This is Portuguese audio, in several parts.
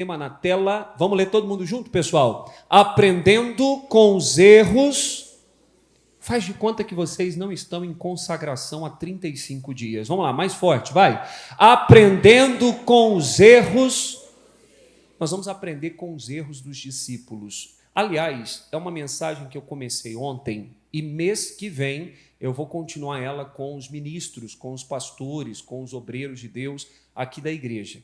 Tema na tela, vamos ler todo mundo junto, pessoal? Aprendendo com os erros. Faz de conta que vocês não estão em consagração há 35 dias. Vamos lá, mais forte, vai. Aprendendo com os erros. Nós vamos aprender com os erros dos discípulos. Aliás, é uma mensagem que eu comecei ontem e mês que vem eu vou continuar ela com os ministros, com os pastores, com os obreiros de Deus aqui da igreja.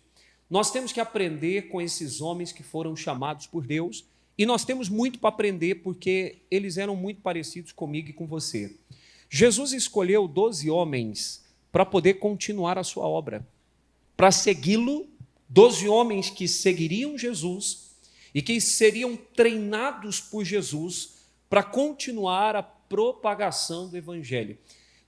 Nós temos que aprender com esses homens que foram chamados por Deus e nós temos muito para aprender porque eles eram muito parecidos comigo e com você. Jesus escolheu 12 homens para poder continuar a sua obra, para segui-lo, 12 homens que seguiriam Jesus e que seriam treinados por Jesus para continuar a propagação do Evangelho.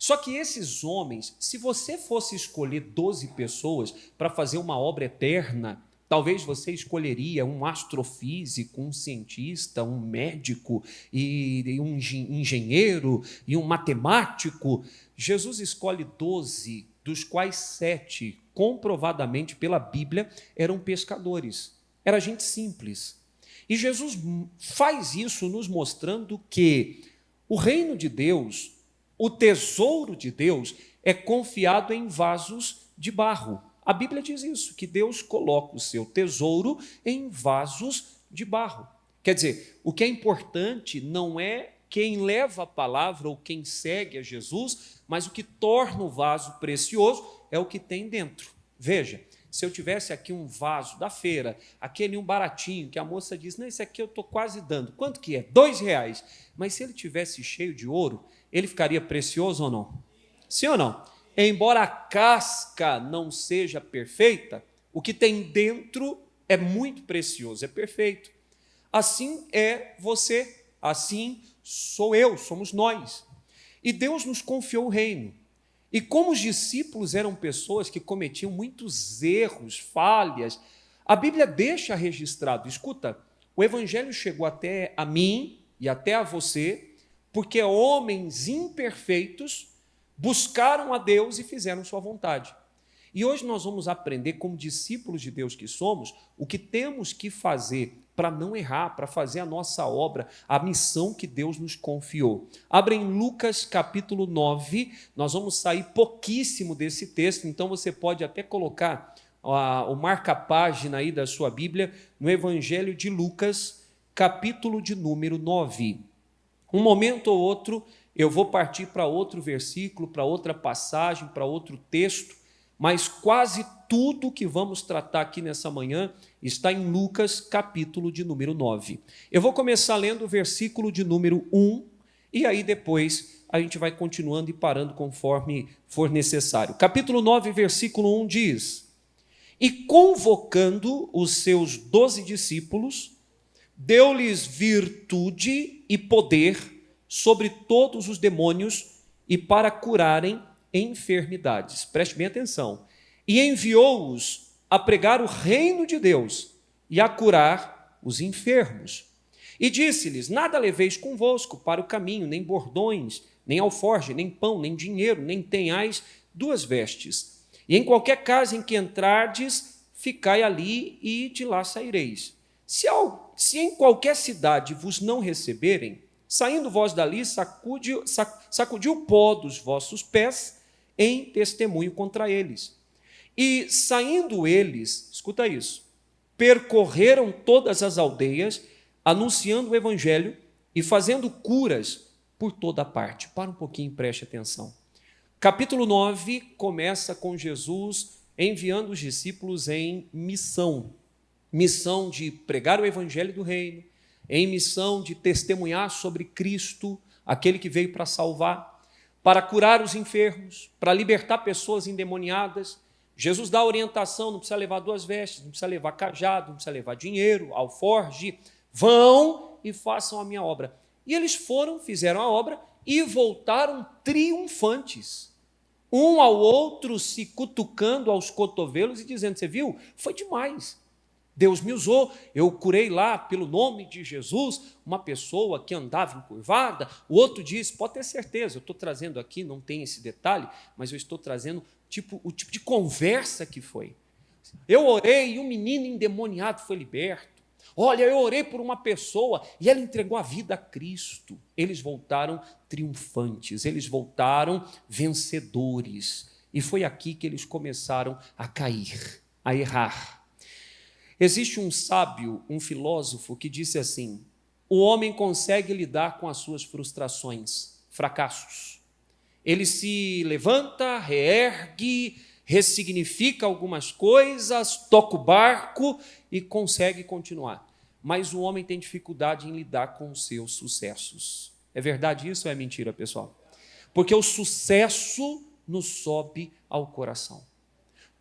Só que esses homens, se você fosse escolher 12 pessoas para fazer uma obra eterna, talvez você escolheria um astrofísico, um cientista, um médico, e um engenheiro, e um matemático. Jesus escolhe 12, dos quais 7, comprovadamente pela Bíblia, eram pescadores. Era gente simples. E Jesus faz isso nos mostrando que o reino de Deus, o tesouro de Deus é confiado em vasos de barro. A Bíblia diz isso, que Deus coloca o seu tesouro em vasos de barro. Quer dizer, o que é importante não é quem leva a palavra ou quem segue a Jesus, mas o que torna o vaso precioso é o que tem dentro. Veja, se eu tivesse aqui um vaso da feira, aquele um baratinho, que a moça diz, não, esse aqui eu estou quase dando. Quanto que é? R$2. Mas se ele tivesse cheio de ouro, ele ficaria precioso ou não? Sim ou não? Embora a casca não seja perfeita, o que tem dentro é muito precioso, é perfeito. Assim é você, assim sou eu, somos nós. E Deus nos confiou o reino. E como os discípulos eram pessoas que cometiam muitos erros, falhas, a Bíblia deixa registrado, escuta, o Evangelho chegou até a mim e até a você, porque homens imperfeitos buscaram a Deus e fizeram sua vontade. E hoje nós vamos aprender, como discípulos de Deus que somos, o que temos que fazer para não errar, para fazer a nossa obra, a missão que Deus nos confiou. Abra em Lucas capítulo 9, nós vamos sair pouquíssimo desse texto, então você pode até colocar o marca-página aí da sua Bíblia no Evangelho de Lucas, capítulo de número 9. Um momento ou outro, eu vou partir para outro versículo, para outra passagem, para outro texto, mas quase tudo que vamos tratar aqui nessa manhã está em Lucas, capítulo de número 9. Eu vou começar lendo o versículo de número 1, e aí depois a gente vai continuando e parando conforme for necessário. Capítulo 9, versículo 1 diz, e convocando os seus 12 discípulos, deu-lhes virtude e poder sobre todos os demônios e para curarem enfermidades. Preste bem atenção. E enviou-os a pregar o reino de Deus e a curar os enfermos. E disse-lhes, nada leveis convosco para o caminho, nem bordões, nem alforje, nem pão, nem dinheiro, nem tenhais 2 vestes. E em qualquer casa em que entrardes, ficai ali e de lá saireis. Se em qualquer cidade vos não receberem, saindo vós dali, sacudi o pó dos vossos pés em testemunho contra eles. E saindo eles, escuta isso, percorreram todas as aldeias, anunciando o evangelho e fazendo curas por toda parte. Para um pouquinho e preste atenção. Capítulo 9 começa com Jesus enviando os discípulos em missão. Missão de pregar o evangelho do reino, em missão de testemunhar sobre Cristo, aquele que veio para salvar, para curar os enfermos, para libertar pessoas endemoniadas. Jesus dá orientação, não precisa levar 2 vestes, não precisa levar cajado, não precisa levar dinheiro, alforge, vão e façam a minha obra. E eles foram, fizeram a obra e voltaram triunfantes, um ao outro se cutucando aos cotovelos e dizendo, você viu? Foi demais. Deus me usou, eu curei lá pelo nome de Jesus uma pessoa que andava encurvada. O outro diz, pode ter certeza, eu estou trazendo aqui, não tem esse detalhe, mas eu estou trazendo o tipo de conversa que foi. Eu orei e um menino endemoniado foi liberto. Olha, eu orei por uma pessoa e ela entregou a vida a Cristo. Eles voltaram triunfantes, eles voltaram vencedores. E foi aqui que eles começaram a cair, a errar. Existe um sábio, um filósofo, que disse assim: o homem consegue lidar com as suas frustrações, fracassos. Ele se levanta, reergue, ressignifica algumas coisas, toca o barco e consegue continuar. Mas o homem tem dificuldade em lidar com os seus sucessos. É verdade isso ou é mentira, pessoal? Porque o sucesso nos sobe ao coração.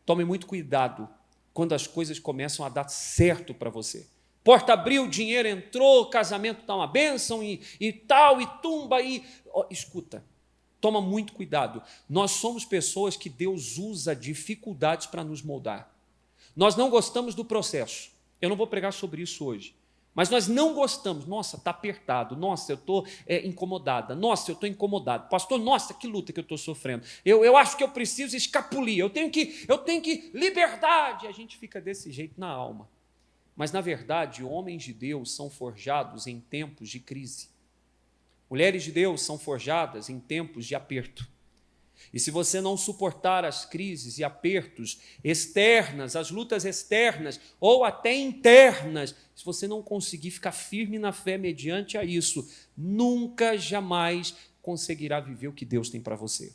Tome muito cuidado quando as coisas começam a dar certo para você. Porta abriu, dinheiro entrou, casamento está uma bênção e tal, e tumba, e... Oh, escuta, toma muito cuidado. Nós somos pessoas que Deus usa dificuldades para nos moldar. Nós não gostamos do processo. Eu não vou pregar sobre isso hoje. Mas nós não gostamos. Nossa, está apertado. Nossa, eu estou incomodada. Nossa, eu estou incomodado. Pastor, nossa, que luta que eu estou sofrendo. Eu acho que eu preciso escapulir. Eu tenho que liberdade. A gente fica desse jeito na alma. Mas, na verdade, homens de Deus são forjados em tempos de crise. Mulheres de Deus são forjadas em tempos de aperto. E se você não suportar as crises e apertos externas, as lutas externas ou até internas, se você não conseguir ficar firme na fé mediante a isso, nunca, jamais conseguirá viver o que Deus tem para você.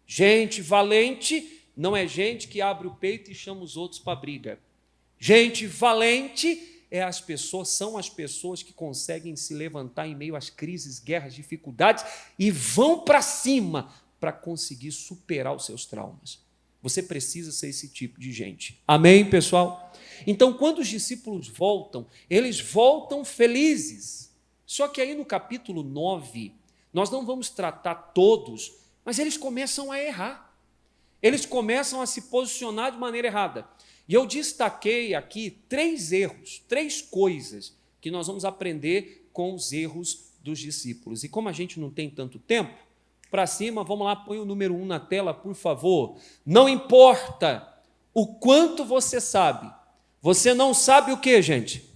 Gente valente não é gente que abre o peito e chama os outros para briga. Gente valente são as pessoas que conseguem se levantar em meio às crises, guerras, dificuldades e vão para cima para conseguir superar os seus traumas. Você precisa ser esse tipo de gente. Amém, pessoal? Então, quando os discípulos voltam, eles voltam felizes. Só que aí no capítulo 9, nós não vamos tratar todos, mas eles começam a errar. Eles começam a se posicionar de maneira errada. E eu destaquei aqui 3 erros, 3 coisas que nós vamos aprender com os erros dos discípulos. E como a gente não tem tanto tempo, para cima, vamos lá, põe o número 1 na tela, por favor. Não importa o quanto você sabe. Você não sabe o quê, gente?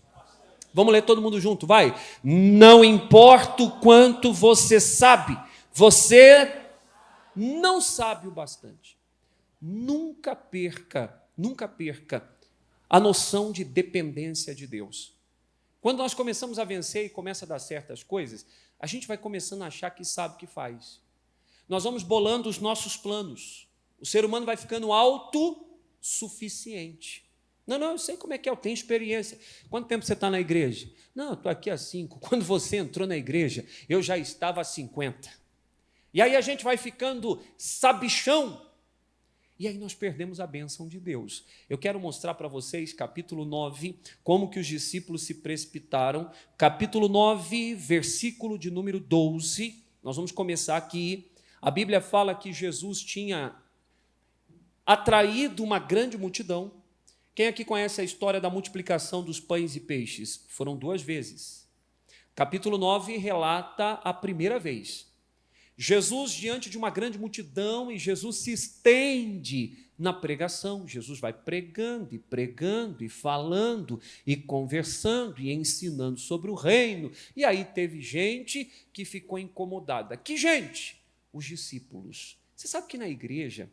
Vamos ler todo mundo junto, vai. Não importa o quanto você sabe. Você não sabe o bastante. Nunca perca a noção de dependência de Deus. Quando nós começamos a vencer e começa a dar certas coisas, a gente vai começando a achar que sabe o que faz. Nós vamos bolando os nossos planos. O ser humano vai ficando autossuficiente. Não, eu sei como é que é, eu tenho experiência. Quanto tempo você está na igreja? Não, eu estou aqui há 5. Quando você entrou na igreja, eu já estava há 50. E aí a gente vai ficando sabichão. E aí nós perdemos a bênção de Deus. Eu quero mostrar para vocês, capítulo 9, como que os discípulos se precipitaram. Capítulo 9, versículo de número 12. Nós vamos começar aqui. A Bíblia fala que Jesus tinha atraído uma grande multidão. Quem aqui conhece a história da multiplicação dos pães e peixes? Foram 2 vezes. Capítulo 9 relata a primeira vez. Jesus diante de uma grande multidão e Jesus se estende na pregação. Jesus vai pregando e falando e conversando e ensinando sobre o reino. E aí teve gente que ficou incomodada. Que gente? Os discípulos. Você sabe que na igreja,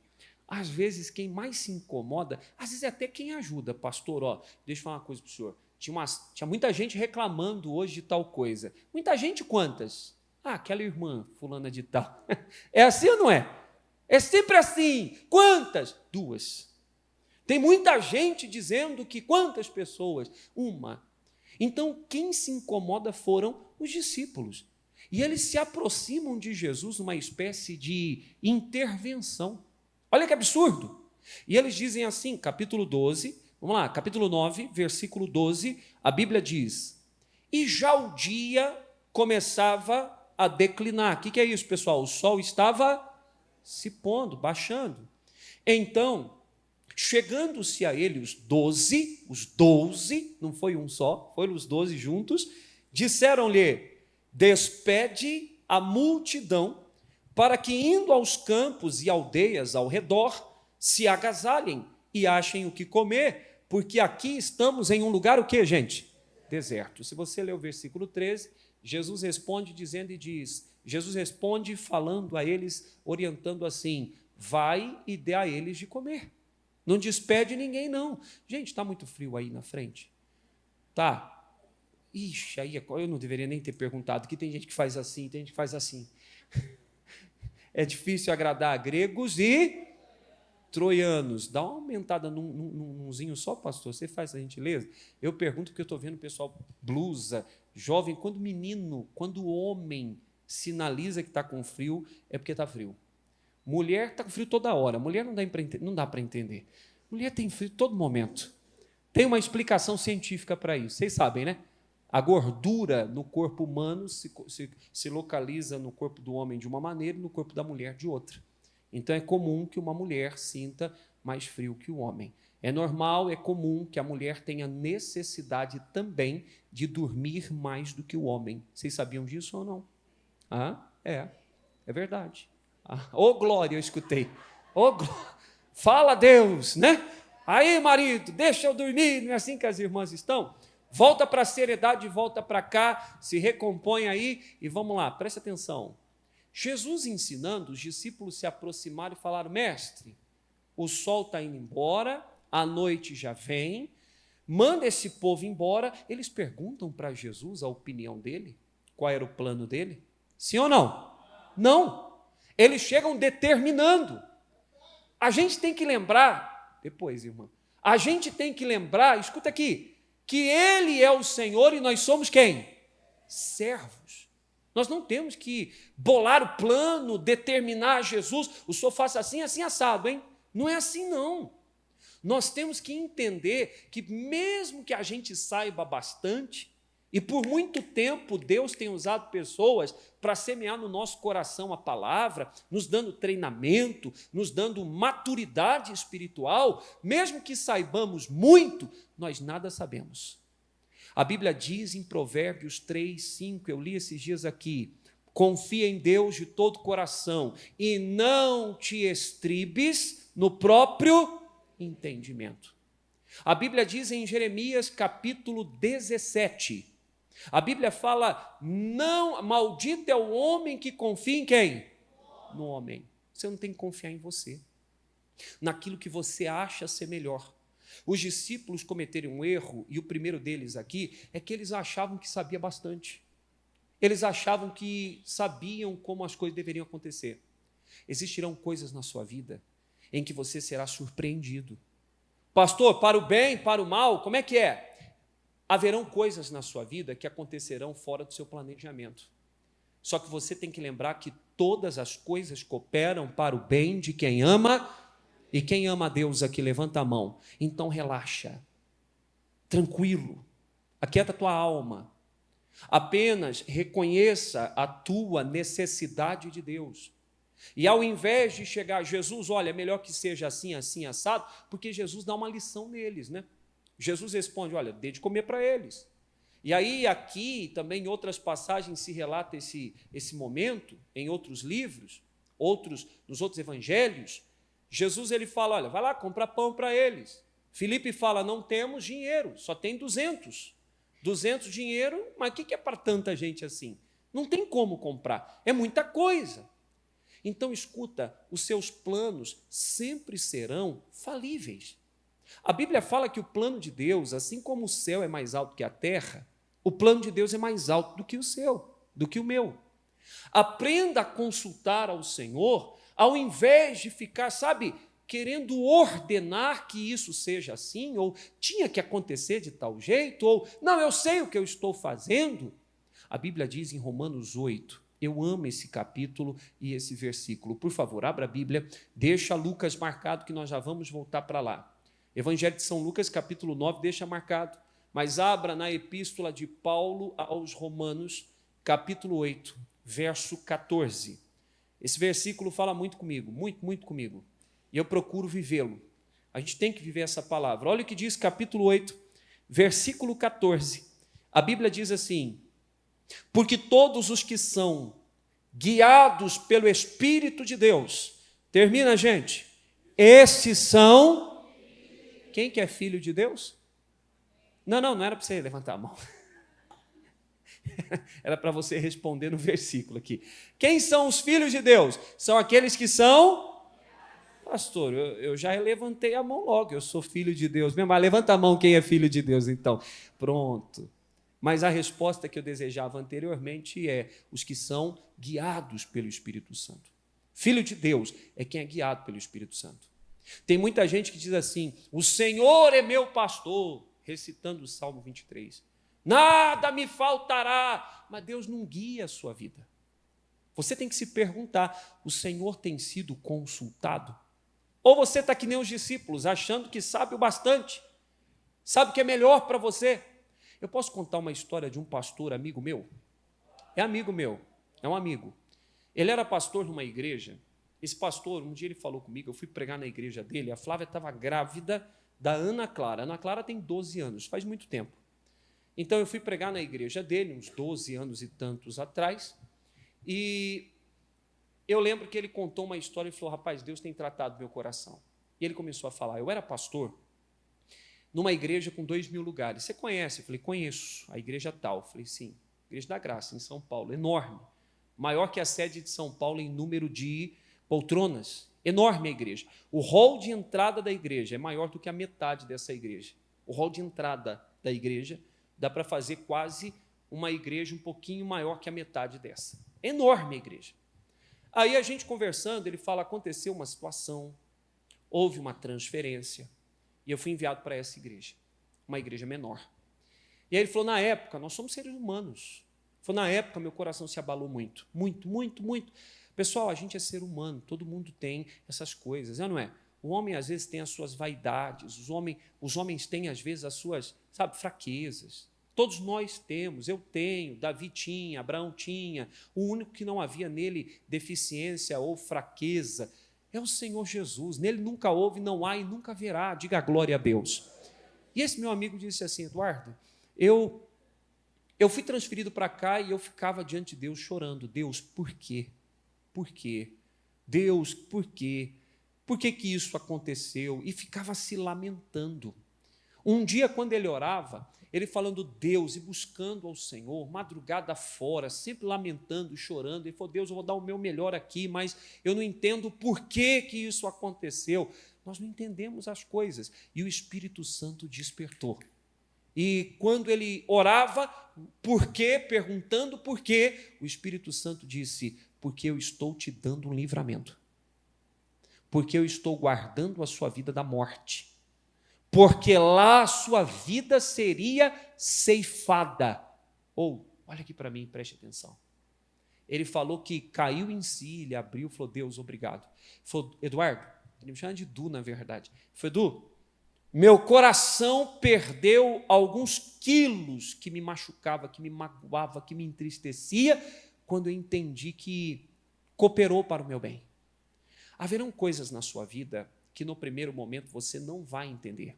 às vezes quem mais se incomoda, às vezes é até quem ajuda. Pastor, deixa eu falar uma coisa para o senhor. Tinha muita gente reclamando hoje de tal coisa. Muita gente quantas? Aquela irmã fulana de tal. É assim ou não é? É sempre assim. Quantas? 2. Tem muita gente dizendo que quantas pessoas? 1. Então, quem se incomoda foram os discípulos. E eles se aproximam de Jesus numa espécie de intervenção. Olha que absurdo. E eles dizem assim, capítulo 12, vamos lá, capítulo 9, versículo 12, a Bíblia diz: e já o dia começava a declinar. O que é isso, pessoal? O sol estava se pondo, baixando. Então, chegando-se a ele os 12, não foi um só, foram os 12 juntos, disseram-lhe: despede a multidão, para que, indo aos campos e aldeias ao redor, se agasalhem e achem o que comer, porque aqui estamos em um lugar o quê, gente? Deserto. Se você ler o versículo 13, Jesus responde dizendo e diz, Jesus responde falando a eles, orientando assim, vai e dê a eles de comer. Não despede ninguém, não. Gente, está muito frio aí na frente? Tá. Ixi, aí eu não deveria nem ter perguntado, que tem gente que faz assim, tem gente que faz assim. É difícil agradar gregos e troianos. Dá uma aumentada numzinho só, pastor, você faz essa gentileza? Eu pergunto porque eu estou vendo o pessoal blusa, jovem, quando o homem sinaliza que está com frio, é porque está frio. Mulher está com frio toda hora, mulher não dá para entender. Mulher tem frio todo momento. Tem uma explicação científica para isso, vocês sabem, né? A gordura no corpo humano se localiza no corpo do homem de uma maneira e no corpo da mulher de outra. Então, é comum que uma mulher sinta mais frio que o homem. É normal, é comum que a mulher tenha necessidade também de dormir mais do que o homem. Vocês sabiam disso ou não? É verdade. Ô, glória, eu escutei. Fala, Deus, né? Aí, marido, deixa eu dormir, não é assim que as irmãs estão? Volta para a seriedade, volta para cá, se recompõe aí e vamos lá, preste atenção. Jesus ensinando, os discípulos se aproximaram e falaram, mestre, o sol está indo embora, a noite já vem, manda esse povo embora. Eles perguntam para Jesus a opinião dele, qual era o plano dele? Sim ou não? Não. Eles chegam determinando. A gente tem que lembrar, depois, irmã, a gente tem que lembrar, escuta aqui, que Ele é o Senhor e nós somos quem? Servos. Nós não temos que bolar o plano, determinar Jesus, o senhor faça assim, assim assado, hein? Não é assim, não. Nós temos que entender que mesmo que a gente saiba bastante, e por muito tempo Deus tem usado pessoas para semear no nosso coração a palavra, nos dando treinamento, nos dando maturidade espiritual, mesmo que saibamos muito, nós nada sabemos. A Bíblia diz em Provérbios 3, 5, eu li esses dias aqui, confia em Deus de todo o coração e não te estribes no próprio entendimento. A Bíblia diz em Jeremias capítulo 17, a Bíblia fala, não, maldito é o homem que confia em quem? No homem. Você não tem que confiar em você, naquilo que você acha ser melhor. Os discípulos cometeram um erro, e o primeiro deles aqui é que eles achavam que sabia bastante. Eles achavam que sabiam como as coisas deveriam acontecer. Existirão coisas na sua vida em que você será surpreendido. Pastor, para o bem, para o mal, como é que é? Haverão coisas na sua vida que acontecerão fora do seu planejamento. Só que você tem que lembrar que todas as coisas cooperam para o bem de quem ama. E quem ama a Deus aqui, levanta a mão. Então relaxa, tranquilo, aquieta a tua alma. Apenas reconheça a tua necessidade de Deus. E ao invés de chegar, Jesus, olha, é melhor que seja assim, assim, assado, porque Jesus dá uma lição neles, né? Jesus responde, olha, dê de comer para eles. E aí aqui, também em outras passagens se relata esse momento, em outros livros, nos outros evangelhos, Jesus ele fala, olha, vai lá, compra pão para eles. Filipe fala, não temos dinheiro, só tem 200. 200 dinheiro, mas o que é para tanta gente assim? Não tem como comprar, é muita coisa. Então, escuta, os seus planos sempre serão falíveis. A Bíblia fala que o plano de Deus, assim como o céu é mais alto que a terra, o plano de Deus é mais alto do que o seu, do que o meu. Aprenda a consultar ao Senhor, ao invés de ficar, querendo ordenar que isso seja assim, ou tinha que acontecer de tal jeito, ou não, eu sei o que eu estou fazendo. A Bíblia diz em Romanos 8, eu amo esse capítulo e esse versículo. Por favor, abra a Bíblia, deixa Lucas marcado que nós já vamos voltar para lá. Evangelho de São Lucas, capítulo 9, deixa marcado, mas abra na epístola de Paulo aos Romanos, capítulo 8, verso 14. Esse versículo fala muito comigo, muito comigo, e eu procuro vivê-lo. A gente tem que viver essa palavra. Olha o que diz capítulo 8, versículo 14. A Bíblia diz assim, porque todos os que são guiados pelo Espírito de Deus, termina, gente, esses são Quem que é filho de Deus? Não era para você levantar a mão. Era para você responder no versículo aqui. Quem são os filhos de Deus? São aqueles que são... Pastor, eu já levantei a mão logo, eu sou filho de Deus mesmo. Mas levanta a mão quem é filho de Deus, então. Pronto. Mas a resposta que eu desejava anteriormente é os que são guiados pelo Espírito Santo. Filho de Deus é quem é guiado pelo Espírito Santo. Tem muita gente que diz assim, o Senhor é meu pastor, recitando o Salmo 23. Nada me faltará, mas Deus não guia a sua vida. Você tem que se perguntar, o Senhor tem sido consultado? Ou você está que nem os discípulos, achando que sabe o bastante, sabe o que é melhor para você? Eu posso contar uma história de um pastor amigo meu? É amigo meu, é um amigo. Ele era pastor numa igreja. Esse pastor, um dia ele falou comigo, eu fui pregar na igreja dele, a Flávia estava grávida da Ana Clara. A Ana Clara tem 12 anos, faz muito tempo. Então, eu fui pregar na igreja dele, uns 12 anos e tantos atrás, e eu lembro que ele contou uma história e falou, rapaz, Deus tem tratado meu coração. E ele começou a falar, eu era pastor numa igreja com 2.000 lugares. Você conhece? Eu falei, conheço, a igreja tal. Eu falei, sim, Igreja da Graça, em São Paulo, enorme. Maior que a sede de São Paulo em número de poltronas. Enorme a igreja. O hall de entrada da igreja é maior do que a metade dessa igreja. O hall de entrada da igreja dá para fazer quase uma igreja um pouquinho maior que a metade dessa. Enorme a igreja. Aí a gente conversando, ele fala, aconteceu uma situação, houve uma transferência, e eu fui enviado para essa igreja, uma igreja menor. E aí ele falou, na época, nós somos seres humanos. Ele falou, na época, meu coração se abalou muito, muito, muito, muito. Pessoal, a gente é ser humano, todo mundo tem essas coisas, não é? O homem, às vezes, tem as suas vaidades, os homens têm, às vezes, as suas, fraquezas. Todos nós temos, eu tenho, Davi tinha, Abraão tinha. O único que não havia nele deficiência ou fraqueza é o Senhor Jesus. Nele nunca houve, não há e nunca haverá. Diga glória a Deus. E esse meu amigo disse assim, Eduardo, eu fui transferido para cá e eu ficava diante de Deus chorando. Deus, por quê? Por quê? Deus, por quê? Por que que isso aconteceu? E ficava se lamentando. Um dia, quando ele orava, ele falando Deus e buscando ao Senhor, madrugada fora, sempre lamentando, chorando. Ele falou, Deus, eu vou dar o meu melhor aqui, mas eu não entendo por que que isso aconteceu. Nós não entendemos as coisas. E o Espírito Santo despertou. E quando ele orava, por quê? Perguntando por quê, o Espírito Santo disse, porque eu estou te dando um livramento. Porque eu estou guardando a sua vida da morte. Porque lá a sua vida seria ceifada. Olha aqui para mim, preste atenção. Ele falou que caiu em si, ele abriu, falou, Deus, obrigado. Ele falou, Eduardo, ele me chama de Du, na verdade. Ele falou, Edu, meu coração perdeu alguns quilos que me machucava, que me magoava, que me entristecia, quando eu entendi que cooperou para o meu bem. Haverão coisas na sua vida que no primeiro momento você não vai entender.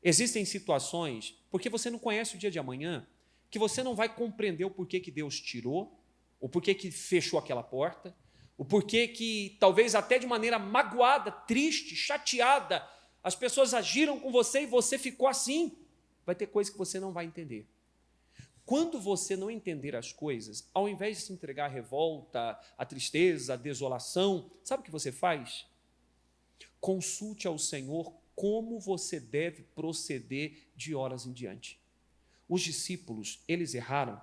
Existem situações, porque você não conhece o dia de amanhã, que você não vai compreender o porquê que Deus tirou, o porquê que fechou aquela porta, o porquê que, talvez até de maneira magoada, triste, chateada, as pessoas agiram com você e você ficou assim. Vai ter coisas que você não vai entender. Quando você não entender as coisas, ao invés de se entregar à revolta, à tristeza, à desolação, sabe o que você faz? Consulte ao Senhor como você deve proceder de horas em diante. Os discípulos, eles erraram,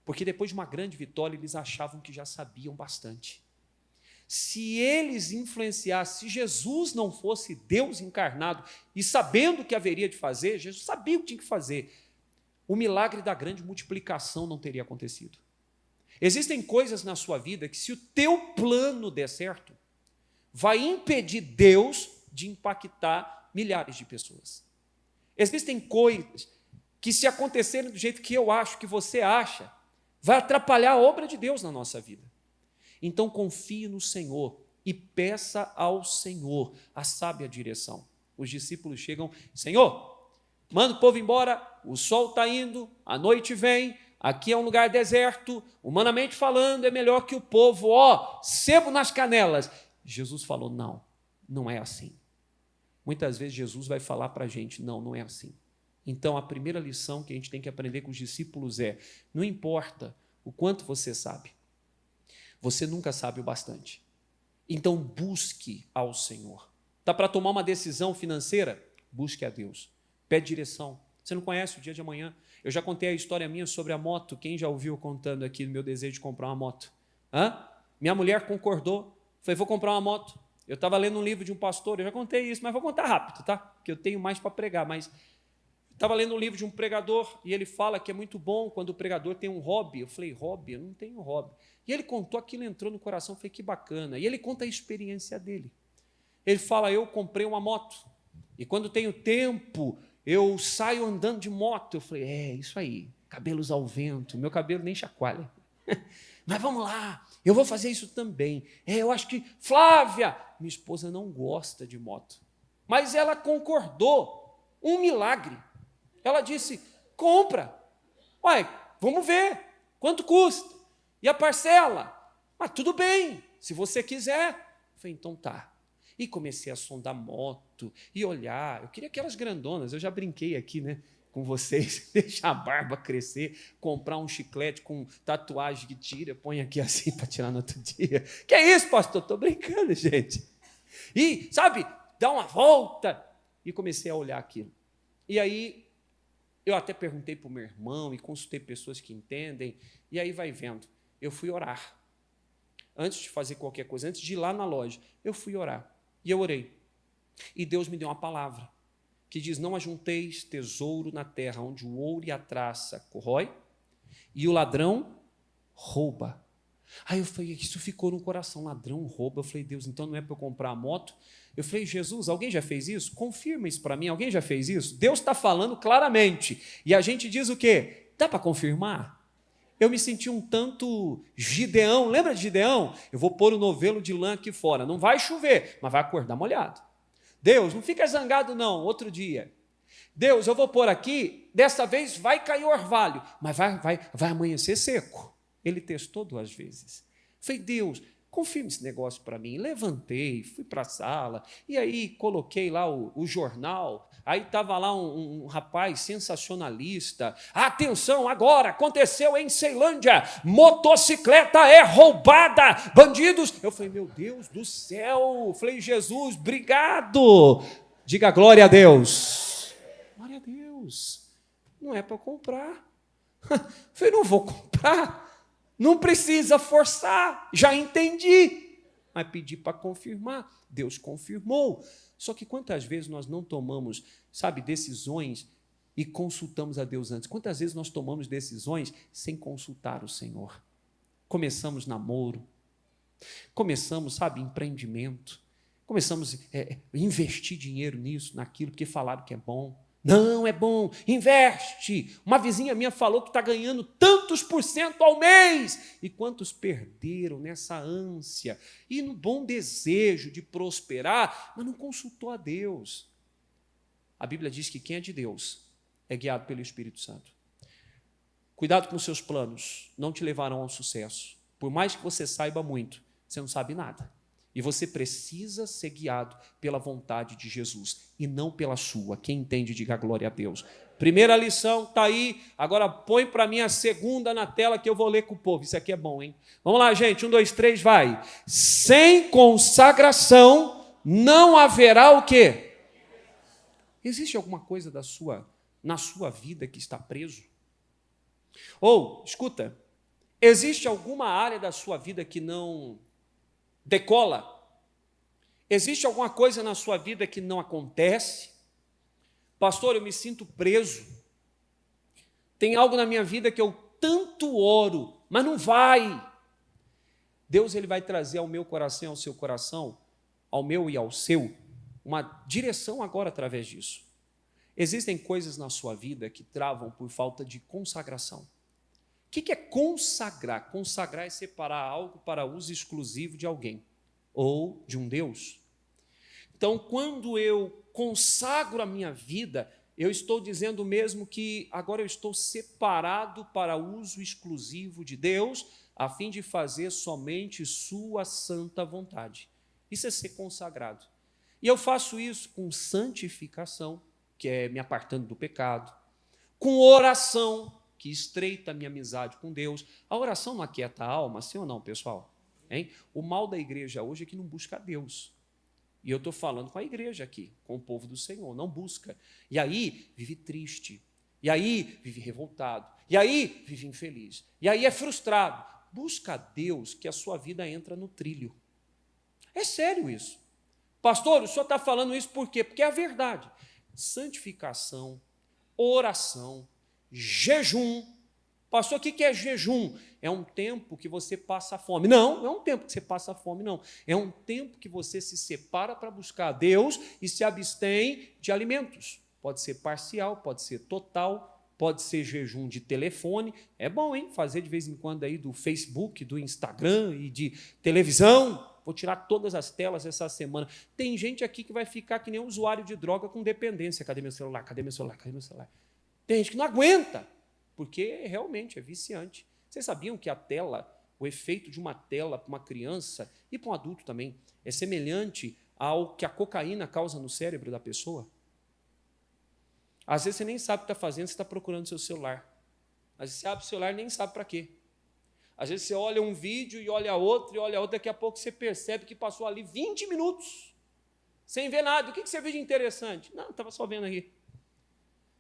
porque depois de uma grande vitória, eles achavam que já sabiam bastante. Se eles influenciassem, se Jesus não fosse Deus encarnado e sabendo o que haveria de fazer, Jesus sabia o que tinha que fazer, o milagre da grande multiplicação não teria acontecido. Existem coisas na sua vida que, se o teu plano der certo, vai impedir Deus de impactar milhares de pessoas. Existem coisas que, se acontecerem do jeito que eu acho, que você acha, vai atrapalhar a obra de Deus na nossa vida. Então, confie no Senhor e peça ao Senhor a sábia direção. Os discípulos chegam, Senhor, manda o povo embora, o sol está indo, a noite vem, aqui é um lugar deserto, humanamente falando, é melhor que o povo, sebo nas canelas. Jesus falou, não é assim. muitas vezes Jesus vai falar para a gente, não, não é assim. Então, a primeira lição que a gente tem que aprender com os discípulos é, não importa o quanto você sabe, você nunca sabe o bastante. Então, busque ao Senhor. Está para tomar uma decisão financeira? Busque a Deus. Pede direção. Você não conhece o dia de amanhã? Eu já contei a história minha sobre a moto. Quem já ouviu contando aqui do meu desejo de comprar uma moto? Minha mulher concordou. Falei, vou comprar uma moto. Eu estava lendo um livro de um pastor, eu já contei isso, mas vou contar rápido, tá? Porque eu tenho mais para pregar, mas estava lendo um livro de um pregador e ele fala que é muito bom quando o pregador tem um hobby. Eu falei, hobby? Eu não tenho hobby. E ele contou aquilo, entrou no coração, eu falei, que bacana. E ele conta a experiência dele. Ele fala, eu comprei uma moto e quando tenho tempo eu saio andando de moto. Eu falei, isso aí, cabelos ao vento, meu cabelo nem chacoalha. Mas vamos lá, eu vou fazer isso também. Eu acho que, Flávia, minha esposa não gosta de moto, mas ela concordou, um milagre. Ela disse, compra. Uai, vamos ver, quanto custa? E a parcela? Mas tudo bem, se você quiser. Eu falei, então tá. E comecei a sondar moto e olhar. Eu queria aquelas grandonas, eu já brinquei aqui, né, com vocês, deixar a barba crescer, comprar um chiclete com tatuagem que tira, põe aqui assim para tirar no outro dia. Que é isso, pastor? Estou brincando, gente. E, sabe, dá uma volta. E comecei a olhar aquilo. E aí, eu até perguntei para o meu irmão e consultei pessoas que entendem. E aí vai vendo. Eu fui orar. Antes de fazer qualquer coisa, antes de ir lá na loja, eu fui orar. E eu orei. E Deus me deu uma palavra que diz, não ajunteis tesouro na terra, onde o ouro e a traça corrói, e o ladrão rouba. Aí eu falei, isso ficou no coração, ladrão rouba. Eu falei, Deus, então não é para eu comprar a moto? Eu falei, Jesus, alguém já fez isso? Confirma isso para mim, alguém já fez isso? Deus está falando claramente. E a gente diz o quê? Dá para confirmar? Eu me senti um tanto Gideão, lembra de Gideão? Eu vou pôr o novelo de lã aqui fora, não vai chover, mas vai acordar molhado. Deus, não fica zangado não, outro dia. Deus, eu vou pôr aqui, dessa vez vai cair orvalho, mas vai amanhecer seco. Ele testou 2 vezes. Falei, Deus, confirma esse negócio para mim. Levantei, fui para a sala, e aí coloquei lá o jornal, aí estava lá um rapaz sensacionalista. Atenção, agora, aconteceu em Ceilândia, motocicleta é roubada, bandidos. Eu falei, meu Deus do céu. Falei, Jesus, obrigado. Diga glória a Deus. Glória a Deus. Não é para comprar. Falei, não vou comprar. Não precisa forçar, já entendi. Mas pedi para confirmar, Deus confirmou. Só que quantas vezes nós não tomamos, sabe, decisões e consultamos a Deus antes? Quantas vezes nós tomamos decisões sem consultar o Senhor? Começamos namoro, começamos, sabe, empreendimento, começamos a investir dinheiro nisso, naquilo, porque falaram que é bom. Não é bom, investe. Uma vizinha minha falou que está ganhando tantos % ao mês. E quantos perderam nessa ânsia e no bom desejo de prosperar, mas não consultou a Deus. A Bíblia diz que quem é de Deus é guiado pelo Espírito Santo. Cuidado com os seus planos, não te levarão ao sucesso. Por mais que você saiba muito, você não sabe nada. E você precisa ser guiado pela vontade de Jesus e não pela sua. Quem entende, diga glória a Deus. Primeira lição está aí. Agora põe para mim a segunda na tela que eu vou ler com o povo. Isso aqui é bom, hein? Vamos lá, gente. 1, 2, 3, vai. Sem consagração não haverá o quê? Existe alguma coisa na sua vida que está preso? Ou, escuta, existe alguma área da sua vida que não decola? Existe alguma coisa na sua vida que não acontece? Pastor, eu me sinto preso. Tem algo na minha vida que eu tanto oro, mas não vai. Deus, ele vai trazer ao meu coração e ao seu coração, ao meu e ao seu, uma direção agora através disso. Existem coisas na sua vida que travam por falta de consagração. O que é consagrar? Consagrar é separar algo para uso exclusivo de alguém ou de um Deus. Então, quando eu consagro a minha vida, eu estou dizendo mesmo que agora eu estou separado para uso exclusivo de Deus, a fim de fazer somente sua santa vontade. Isso é ser consagrado. E eu faço isso com santificação, que é me apartando do pecado, com oração, que estreita a minha amizade com Deus. A oração não aquieta a alma, sim ou não, pessoal? Hein? O mal da igreja hoje é que não busca a Deus. E eu estou falando com a igreja aqui, com o povo do Senhor, não busca. E aí vive triste, e aí vive revoltado, e aí vive infeliz, e aí é frustrado. Busca a Deus que a sua vida entra no trilho. É sério isso. Pastor, o senhor está falando isso por quê? Porque é a verdade. Santificação, oração, jejum. Pastor, o que é jejum? É um tempo que você passa fome. Não é um tempo que você passa fome, não. É um tempo que você se separa para buscar a Deus e se abstém de alimentos. Pode ser parcial, pode ser total, pode ser jejum de telefone. É bom, hein? Fazer de vez em quando aí do Facebook, do Instagram e de televisão. Vou tirar todas as telas essa semana. Tem gente aqui que vai ficar que nem um usuário de droga com dependência. Cadê meu celular? Cadê meu celular? Cadê meu celular? Tem gente que não aguenta, porque realmente é viciante. Vocês sabiam que a tela, o efeito de uma tela para uma criança e para um adulto também, é semelhante ao que a cocaína causa no cérebro da pessoa? Às vezes você nem sabe o que está fazendo, você está procurando seu celular. Às vezes você abre o celular e nem sabe para quê. Às vezes você olha um vídeo e olha outro, daqui a pouco você percebe que passou ali 20 minutos, sem ver nada. O que você viu de interessante? Não, estava só vendo aqui.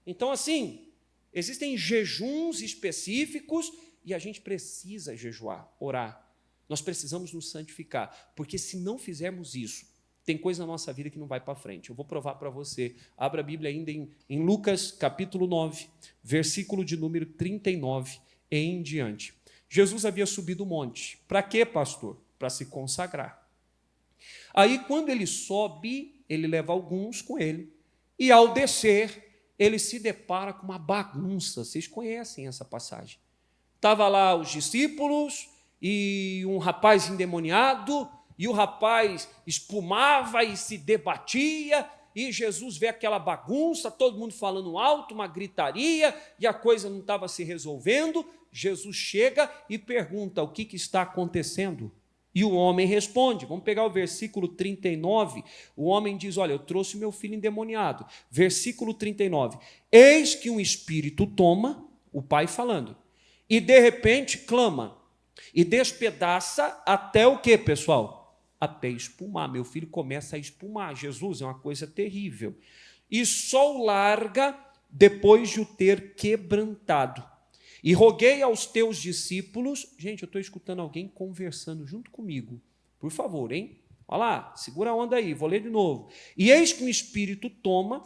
Então, assim, existem jejuns específicos e a gente precisa jejuar, orar. Nós precisamos nos santificar, porque se não fizermos isso, tem coisa na nossa vida que não vai para frente. Eu vou provar para você. Abra a Bíblia ainda em Lucas, capítulo 9, versículo de número 39 e em diante. Jesus havia subido o monte. Para quê, pastor? Para se consagrar. Aí, quando ele sobe, ele leva alguns com ele, e ao descer, ele se depara com uma bagunça. Vocês conhecem essa passagem. Estava lá os discípulos e um rapaz endemoniado, e o rapaz espumava e se debatia, e Jesus vê aquela bagunça, todo mundo falando alto, uma gritaria, e a coisa não estava se resolvendo. Jesus chega e pergunta: o que está acontecendo? E o homem responde. Vamos pegar o versículo 39. O homem diz: olha, eu trouxe meu filho endemoniado. Versículo 39. Eis que um espírito toma, o pai falando, e de repente clama, e despedaça até o quê, pessoal? Até espumar. Meu filho começa a espumar. Jesus, é uma coisa terrível. E só o larga depois de o ter quebrantado. E roguei aos teus discípulos... Gente, eu estou escutando alguém conversando junto comigo. Por favor, hein? Olha lá, segura a onda aí, vou ler de novo. E eis que o espírito toma,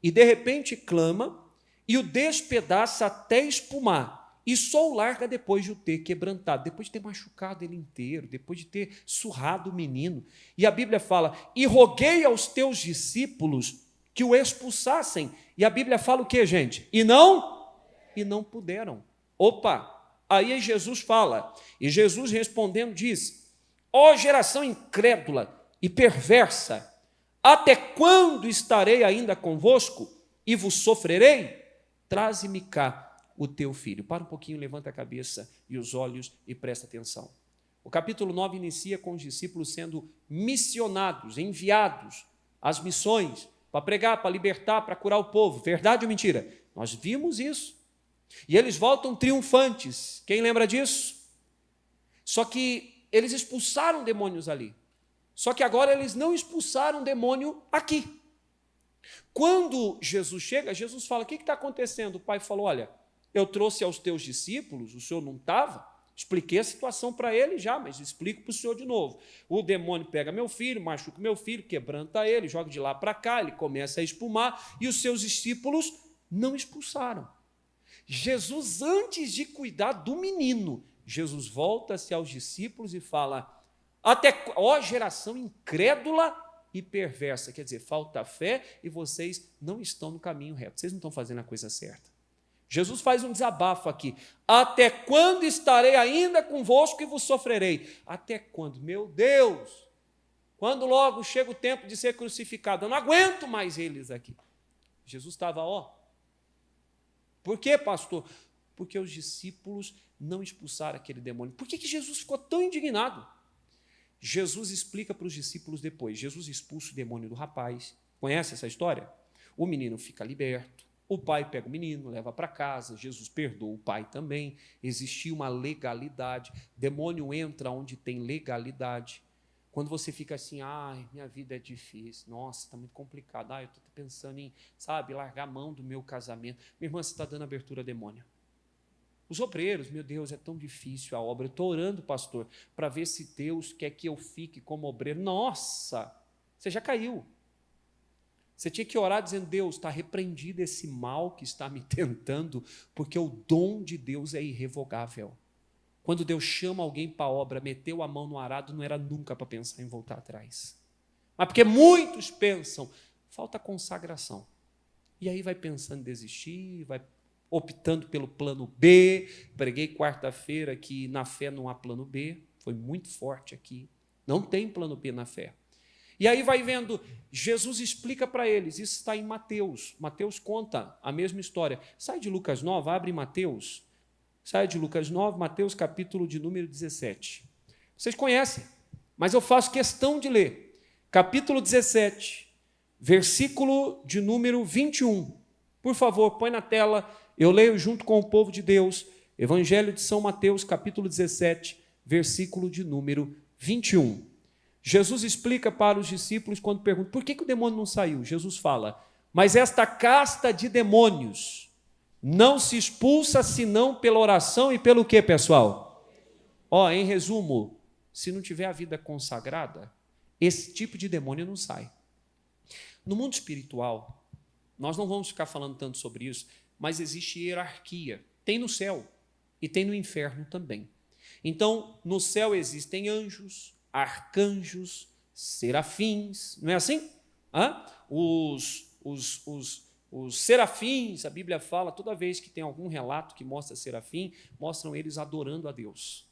e de repente clama, e o despedaça até espumar. E só o larga depois de o ter quebrantado, depois de ter machucado ele inteiro, depois de ter surrado o menino. E a Bíblia fala: e roguei aos teus discípulos que o expulsassem. E a Bíblia fala o quê, gente? E não puderam. Opa! Aí Jesus fala, e Jesus respondendo diz: ó geração incrédula e perversa, até quando estarei ainda convosco e vos sofrerei? Traze-me cá o teu filho. Para um pouquinho, levanta a cabeça e os olhos e presta atenção. O capítulo 9 inicia com os discípulos sendo missionados, enviados às missões, para pregar, para libertar, para curar o povo. Verdade ou mentira? Nós vimos isso. E eles voltam triunfantes. Quem lembra disso? Só que eles expulsaram demônios ali. Só que agora eles não expulsaram demônio aqui. Quando Jesus chega, Jesus fala: o que está acontecendo? O pai falou: olha, eu trouxe aos teus discípulos, o senhor não estava? Expliquei a situação para ele já, mas explico para o senhor de novo. O demônio pega meu filho, machuca meu filho, quebranta ele, joga de lá para cá, ele começa a espumar, e os seus discípulos não expulsaram. Jesus, antes de cuidar do menino, Jesus volta-se aos discípulos e fala: ó geração incrédula e perversa, quer dizer, falta fé e vocês não estão no caminho reto, vocês não estão fazendo a coisa certa. Jesus faz um desabafo aqui: até quando estarei ainda convosco e vos sofrerei? Até quando? Meu Deus! Quando logo chega o tempo de ser crucificado? Eu não aguento mais eles aqui. Jesus estava, Por quê, pastor? Porque os discípulos não expulsaram aquele demônio. Por que Jesus ficou tão indignado? Jesus explica para os discípulos depois. Jesus expulsa o demônio do rapaz. Conhece essa história? O menino fica liberto. O pai pega o menino, leva para casa. Jesus perdoa o pai também. Existia uma legalidade. Demônio entra onde tem legalidade. Quando você fica assim, ai, minha vida é difícil, nossa, está muito complicado, eu estou pensando em, largar a mão do meu casamento. Minha irmã, você está dando abertura a demônio. Os obreiros, meu Deus, é tão difícil a obra. Eu estou orando, pastor, para ver se Deus quer que eu fique como obreiro. Nossa, você já caiu. Você tinha que orar dizendo, Deus, está repreendido esse mal que está me tentando, porque o dom de Deus é irrevogável. Quando Deus chama alguém para a obra, meteu a mão no arado, não era nunca para pensar em voltar atrás. Mas porque muitos pensam, falta consagração. E aí vai pensando em desistir, vai optando pelo plano B. Preguei quarta-feira que na fé não há plano B. Foi muito forte aqui. Não tem plano B na fé. E aí vai vendo, Jesus explica para eles, isso está em Mateus. Mateus conta a mesma história. Sai de Lucas 9, abre Mateus. Sai de Lucas 9, Mateus capítulo de número 17. Vocês conhecem, mas eu faço questão de ler. Capítulo 17, versículo de número 21. Por favor, põe na tela, eu leio junto com o povo de Deus. Evangelho de São Mateus, capítulo 17, versículo de número 21. Jesus explica para os discípulos quando perguntam, por que o demônio não saiu? Jesus fala, mas esta casta de demônios não se expulsa senão pela oração e pelo quê, pessoal? Em resumo, se não tiver a vida consagrada, esse tipo de demônio não sai. No mundo espiritual, nós não vamos ficar falando tanto sobre isso, mas existe hierarquia. Tem no céu e tem no inferno também. Então, no céu existem anjos, arcanjos, serafins, não é assim? Os serafins, a Bíblia fala, toda vez que tem algum relato que mostra serafim, mostram eles adorando a Deus.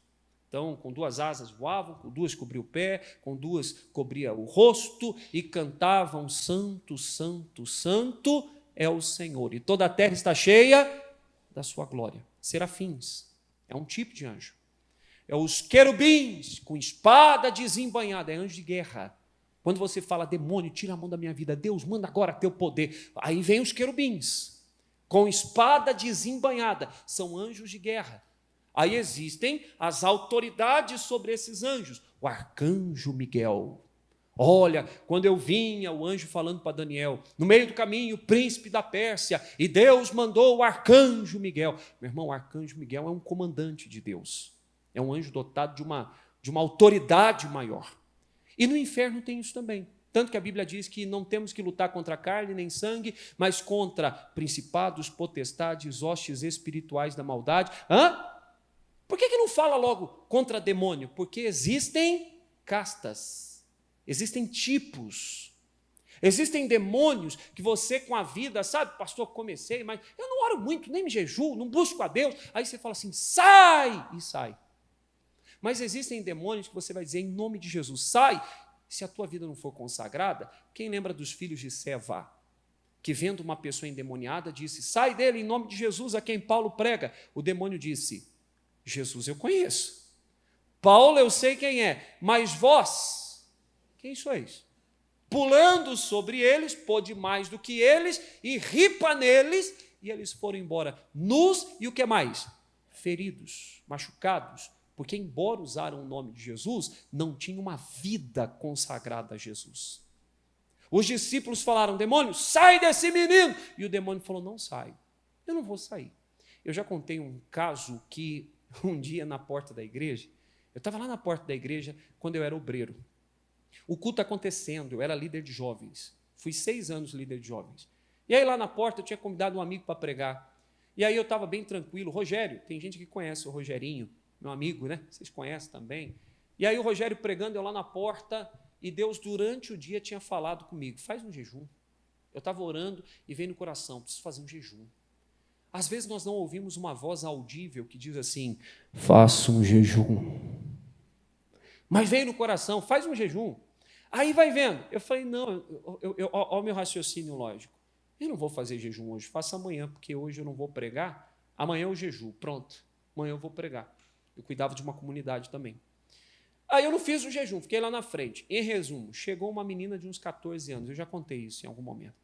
Então, com 2 asas voavam, com 2 cobria o pé, com 2 cobria o rosto e cantavam, santo, santo, santo é o Senhor. E toda a terra está cheia da sua glória. Serafins, é um tipo de anjo. É os querubins, com espada desembainhada, é anjo de guerra. Quando você fala, demônio, tira a mão da minha vida, Deus, manda agora teu poder. Aí vem os querubins, com espada desembainhada, são anjos de guerra. Aí existem as autoridades sobre esses anjos, o arcanjo Miguel. Olha, quando eu vinha, o anjo falando para Daniel, no meio do caminho, o príncipe da Pérsia, e Deus mandou o arcanjo Miguel. Meu irmão, o arcanjo Miguel é um comandante de Deus, é um anjo dotado de uma autoridade maior. E no inferno tem isso também. Tanto que a Bíblia diz que não temos que lutar contra carne nem sangue, mas contra principados, potestades, hostes espirituais da maldade. Por que não fala logo contra demônio? Porque existem castas, existem tipos. Existem demônios que você com a vida, pastor, comecei, mas eu não oro muito, nem me jejuo, não busco a Deus. Aí você fala assim, sai! E sai. Mas existem demônios que você vai dizer, em nome de Jesus, sai. Se a tua vida não for consagrada, quem lembra dos filhos de Seva, que vendo uma pessoa endemoniada, disse, sai dele em nome de Jesus, a quem Paulo prega. O demônio disse, Jesus eu conheço, Paulo eu sei quem é, mas vós, quem sois? Pulando sobre eles, pôde mais do que eles, e ripa neles, e eles foram embora nus, e o que mais? Feridos, machucados, porque embora usaram o nome de Jesus, não tinham uma vida consagrada a Jesus. Os discípulos falaram, demônio, sai desse menino! E o demônio falou, não sai, eu não vou sair. Eu já contei um caso que um dia na porta da igreja, eu estava lá na porta da igreja quando eu era obreiro. O culto acontecendo, eu era líder de jovens, fui 6 anos líder de jovens. E aí lá na porta eu tinha convidado um amigo para pregar. E aí eu estava bem tranquilo, Rogério, tem gente que conhece o Rogerinho, meu amigo, né? Vocês conhecem também. E aí o Rogério pregando, eu lá na porta, e Deus durante o dia tinha falado comigo, faz um jejum. Eu estava orando e veio no coração, preciso fazer um jejum. Às vezes nós não ouvimos uma voz audível que diz assim, faça um jejum. Mas veio no coração, faz um jejum. Aí vai vendo. Eu falei, não, olha o meu raciocínio lógico. Eu não vou fazer jejum hoje, faça amanhã, porque hoje eu não vou pregar. Amanhã eu jejuo, pronto. Amanhã eu vou pregar. Eu cuidava de uma comunidade também. Aí eu não fiz o jejum, fiquei lá na frente. Em resumo, chegou uma menina de uns 14 anos, eu já contei isso em algum momento.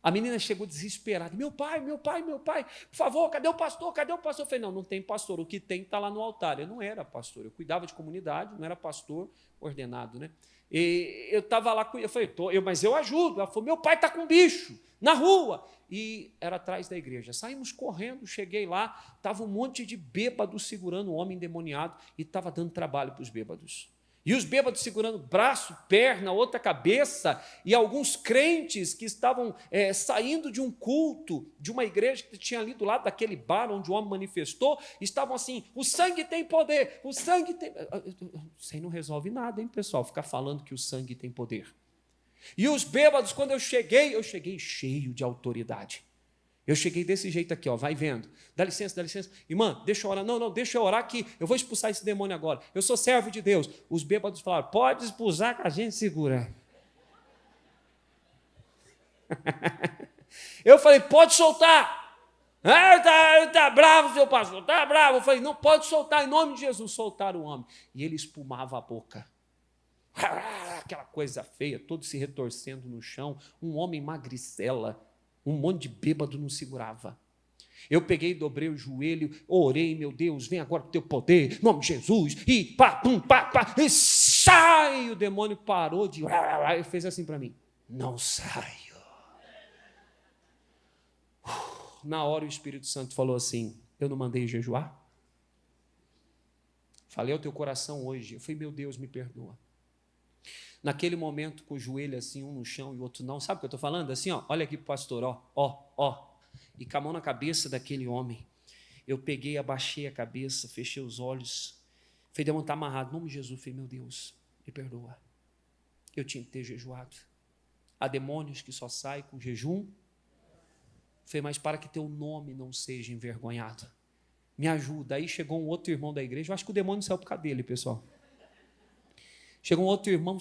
A menina chegou desesperada, meu pai, por favor, cadê o pastor, cadê o pastor? Eu falei, não tem pastor, o que tem está lá no altar. Eu não era pastor, eu cuidava de comunidade, não era pastor ordenado, né? E eu estava lá, eu falei, mas eu ajudo. Ela falou, meu pai está com bicho, na rua. E era atrás da igreja. Saímos correndo, cheguei lá, estava um monte de bêbados segurando um homem endemoniado e estava dando trabalho para os bêbados. E os bêbados segurando braço, perna, outra cabeça, e alguns crentes que estavam saindo de um culto, de uma igreja que tinha ali do lado daquele bar onde o homem manifestou, estavam assim, o sangue tem poder, o sangue tem... Isso aí não resolve nada, hein, pessoal, ficar falando que o sangue tem poder. E os bêbados, quando eu cheguei cheio de autoridade. Eu cheguei desse jeito aqui, ó, vai vendo. Dá licença. Irmã, deixa eu orar. Não, deixa eu orar que eu vou expulsar esse demônio agora. Eu sou servo de Deus. Os bêbados falaram, pode expulsar que a gente segura. Eu falei, pode soltar. Tá bravo, seu pastor, tá bravo. Eu falei, não, pode soltar, em nome de Jesus. Soltaram o homem. E ele espumava a boca. Aquela coisa feia, todo se retorcendo no chão. Um homem magricela. Um monte de bêbado não segurava. Eu peguei, dobrei o joelho, orei, meu Deus, vem agora com o teu poder, em nome de Jesus, e pá, pum, pá, e sai! O demônio parou de... Ele fez assim para mim, não saio. Na hora o Espírito Santo falou assim, eu não mandei jejuar? Falei ao teu coração hoje. Eu falei, meu Deus, me perdoa. Naquele momento, com o joelho assim, um no chão e o outro não. Sabe o que eu estou falando? Assim, ó, olha aqui para o pastor, ó. E com a mão na cabeça daquele homem, eu peguei, abaixei a cabeça, fechei os olhos. Falei, demônio, está amarrado. Em nome de Jesus, falei, meu Deus, me perdoa. Eu tinha que ter jejuado. Há demônios que só saem com jejum. Falei, mas para que teu nome não seja envergonhado. Me ajuda. Aí chegou um outro irmão da igreja. Eu acho que o demônio saiu por causa dele, pessoal. Chegou um outro irmão,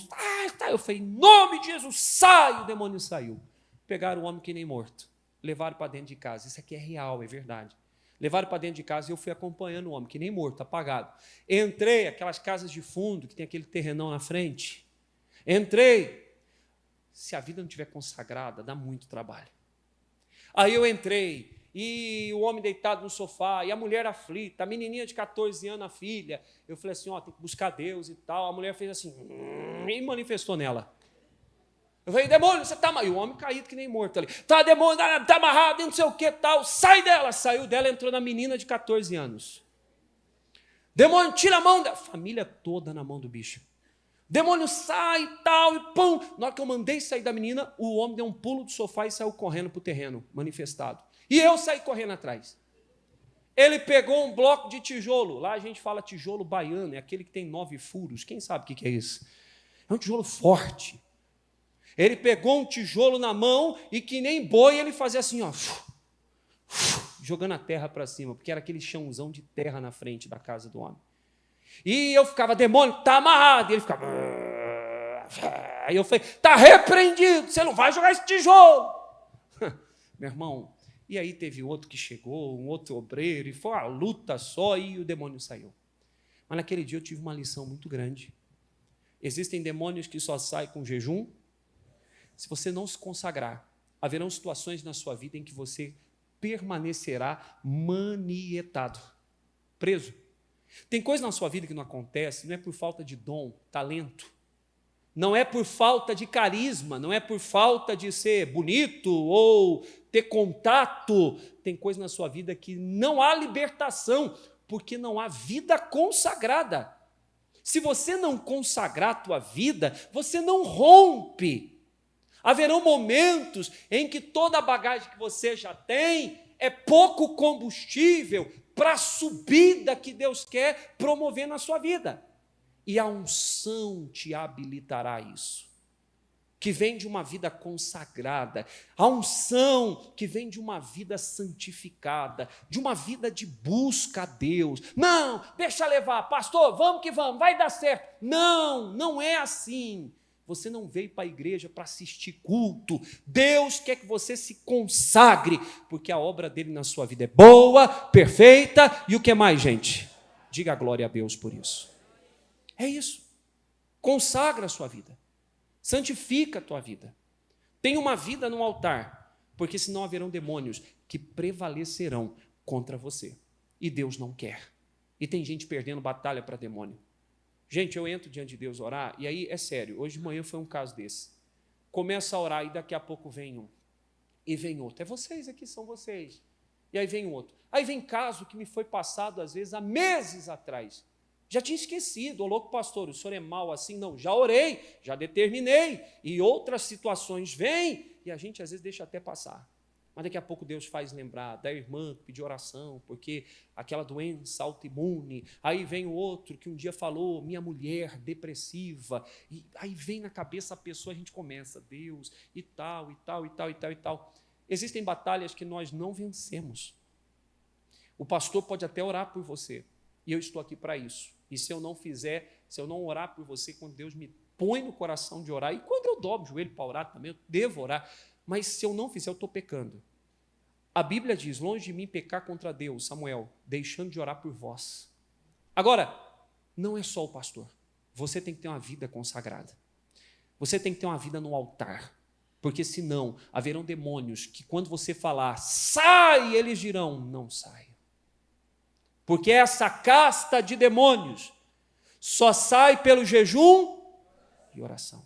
eu falei, em nome de Jesus, sai! O demônio saiu. Pegaram o homem que nem morto, levaram para dentro de casa. Isso aqui é real, é verdade. Levaram para dentro de casa e eu fui acompanhando o homem, que nem morto, apagado. Entrei, aquelas casas de fundo, que tem aquele terrenão na frente. Entrei. Se a vida não estiver consagrada, dá muito trabalho. Aí eu entrei, e o homem deitado no sofá, e a mulher aflita, a menininha de 14 anos, a filha. Eu falei assim, tem que buscar Deus e tal. A mulher fez assim, e manifestou nela. Eu falei, demônio, você está amarrado. E o homem caído que nem morto ali. Tá, demônio, está amarrado, não sei o que, tal. Sai dela. Saiu dela, entrou na menina de 14 anos. Demônio, tira a mão dela. Família toda na mão do bicho. Demônio sai e tal, e pum. Na hora que eu mandei sair da menina, o homem deu um pulo do sofá e saiu correndo para o terreno, manifestado. E eu saí correndo atrás. Ele pegou um bloco de tijolo. Lá a gente fala tijolo baiano, é aquele que tem 9 furos. Quem sabe o que é isso? É um tijolo forte. Ele pegou um tijolo na mão e que nem boi ele fazia assim, ó, jogando a terra para cima, porque era aquele chãozão de terra na frente da casa do homem. E eu ficava, demônio, está amarrado. E ele ficava... Aí eu falei, está repreendido, você não vai jogar esse tijolo. Meu irmão, e aí teve outro que chegou, um outro obreiro, e foi uma luta só, e o demônio saiu. Mas naquele dia eu tive uma lição muito grande. Existem demônios que só saem com jejum. Se você não se consagrar, haverão situações na sua vida em que você permanecerá manietado, preso. Tem coisa na sua vida que não acontece, não é por falta de dom, talento, não é por falta de carisma, não é por falta de ser bonito ou ter contato. Tem coisa na sua vida que não há libertação, porque não há vida consagrada. Se você não consagrar a tua vida, você não rompe. Haverão momentos em que toda a bagagem que você já tem é pouco combustível para a subida que Deus quer promover na sua vida. E a unção te habilitará a isso, que vem de uma vida consagrada, a unção que vem de uma vida santificada, de uma vida de busca a Deus. Não, deixa levar, pastor, vamos que vamos, vai dar certo. Não, não é assim. Você não veio para a igreja para assistir culto. Deus quer que você se consagre, porque a obra dele na sua vida é boa, perfeita, e o que mais, gente? Diga a glória a Deus por isso. É isso. Consagra a sua vida. Santifica a tua vida. Tenha uma vida no altar, porque senão haverão demônios que prevalecerão contra você. E Deus não quer. E tem gente perdendo batalha para demônio. Gente, eu entro diante de Deus orar, e aí, é sério, hoje de manhã foi um caso desse. Começa a orar e daqui a pouco vem um. E vem outro. É vocês aqui, são vocês. E aí vem outro. Aí vem caso que me foi passado, às vezes, há meses atrás. Já tinha esquecido. Ô louco pastor, o senhor é mau assim? Não, já orei, já determinei. E outras situações vêm e a gente, às vezes, deixa até passar. Mas daqui a pouco Deus faz lembrar da irmã que pediu oração, porque aquela doença autoimune. Aí vem o outro que um dia falou, minha mulher depressiva. E aí vem na cabeça a pessoa, a gente começa, Deus, e tal, e tal, e tal, e tal, e tal. Existem batalhas que nós não vencemos. O pastor pode até orar por você, e eu estou aqui para isso. E se eu não fizer, se eu não orar por você, quando Deus me põe no coração de orar, e quando eu dobro o joelho para orar também, eu devo orar, mas se eu não fizer, eu estou pecando. A Bíblia diz, longe de mim pecar contra Deus, Samuel, deixando de orar por vós. Agora, não é só o pastor. Você tem que ter uma vida consagrada. Você tem que ter uma vida no altar. Porque senão, haverão demônios que quando você falar, sai, eles dirão, não saia. Porque essa casta de demônios só sai pelo jejum e oração.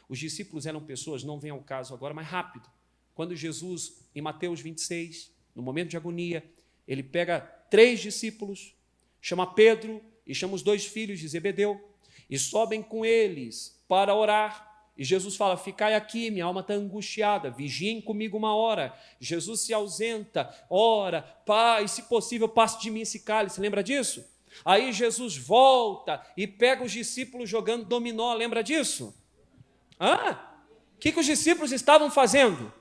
Os discípulos eram pessoas, não vem ao caso agora, mas rápido. Quando Jesus, em Mateus 26, no momento de agonia, ele pega 3 discípulos, chama Pedro e chama os 2 filhos de Zebedeu e sobem com eles para orar. E Jesus fala, ficai aqui, minha alma está angustiada, vigiem comigo 1 hora. Jesus se ausenta, ora, Pai, se possível, passe de mim esse cálice, lembra disso? Aí Jesus volta e pega os discípulos jogando dominó, lembra disso? O que os discípulos estavam fazendo?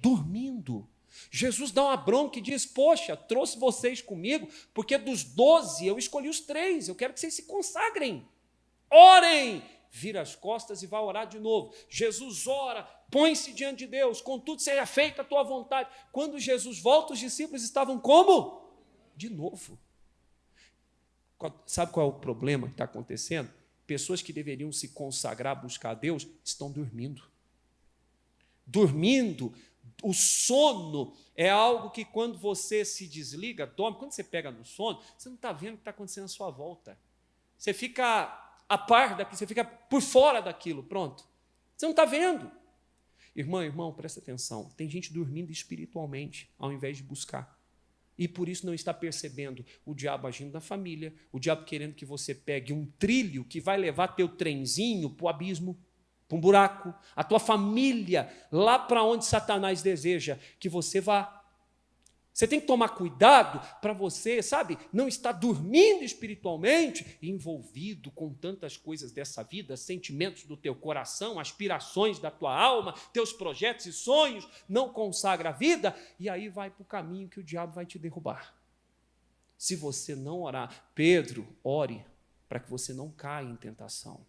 Dormindo. Jesus dá uma bronca e diz, poxa, trouxe vocês comigo, porque dos 12 eu escolhi os 3, eu quero que vocês se consagrem. Orem! Vira as costas e vai orar de novo. Jesus ora, põe-se diante de Deus, contudo seja feita a tua vontade. Quando Jesus volta, os discípulos estavam como? De novo. Sabe qual é o problema que está acontecendo? Pessoas que deveriam se consagrar, buscar a Deus, estão dormindo. Dormindo. O sono é algo que quando você se desliga, dorme, quando você pega no sono, você não está vendo o que está acontecendo à sua volta. Você fica a par daquilo, você fica por fora daquilo, pronto. Você não está vendo. Irmão, presta atenção. Tem gente dormindo espiritualmente, ao invés de buscar. E por isso não está percebendo o diabo agindo na família, o diabo querendo que você pegue um trilho que vai levar teu trenzinho para o abismo, para um buraco, a tua família, lá para onde Satanás deseja que você vá. Você tem que tomar cuidado para você, sabe, não estar dormindo espiritualmente, envolvido com tantas coisas dessa vida, sentimentos do teu coração, aspirações da tua alma, teus projetos e sonhos, não consagra a vida, e aí vai para o caminho que o diabo vai te derrubar. Se você não orar, Pedro, ore para que você não caia em tentação.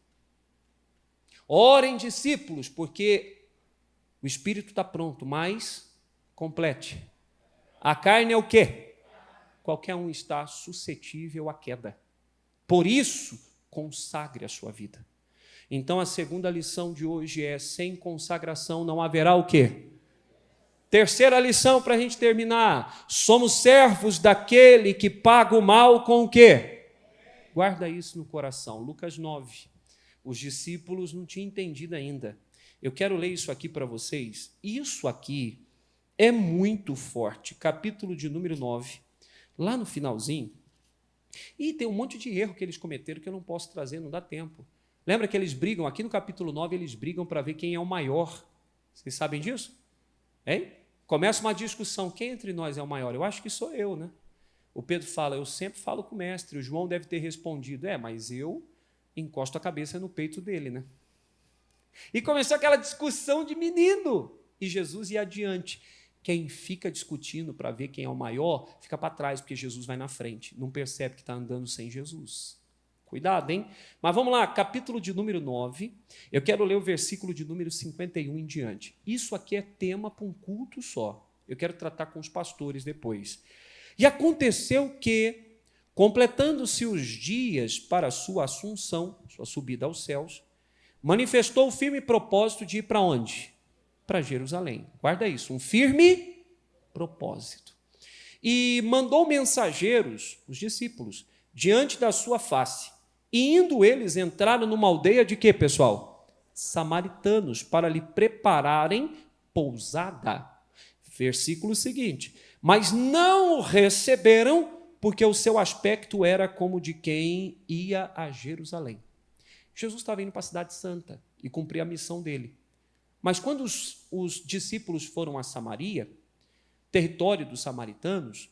Orem, discípulos, porque o espírito está pronto, mas complete. A carne é o quê? Qualquer um está suscetível à queda. Por isso, consagre a sua vida. Então, a segunda lição de hoje é, sem consagração não haverá o quê? Terceira lição para a gente terminar. Somos servos daquele que paga o mal com o quê? Guarda isso no coração. Lucas 9. Os discípulos não tinham entendido ainda. Eu quero ler isso aqui para vocês. Isso aqui é muito forte, capítulo de número 9, lá no finalzinho, e tem um monte de erro que eles cometeram que eu não posso trazer, não dá tempo. Lembra que eles brigam, aqui no capítulo 9, eles brigam para ver quem é o maior. Vocês sabem disso? Hein? Começa uma discussão, quem entre nós é o maior? Eu acho que sou eu, né? O Pedro fala, eu sempre falo com o mestre, o João deve ter respondido, mas eu encosto a cabeça no peito dele, né? E começou aquela discussão de menino, e Jesus ia adiante. Quem fica discutindo para ver quem é o maior, fica para trás, porque Jesus vai na frente. Não percebe que está andando sem Jesus. Cuidado, hein? Mas vamos lá, capítulo de número 9. Eu quero ler o versículo de número 51 em diante. Isso aqui é tema para um culto só. Eu quero tratar com os pastores depois. E aconteceu que, completando-se os dias para a sua assunção, sua subida aos céus, manifestou o firme propósito de ir para onde? Para Jerusalém. Guarda isso, um firme propósito. E mandou mensageiros, os discípulos, diante da sua face. E indo eles, entraram numa aldeia de quê, pessoal? Samaritanos, para lhe prepararem pousada. Versículo seguinte. Mas não o receberam, porque o seu aspecto era como de quem ia a Jerusalém. Jesus estava indo para a cidade santa e cumprir a missão dele. Mas quando os discípulos foram a Samaria, território dos samaritanos,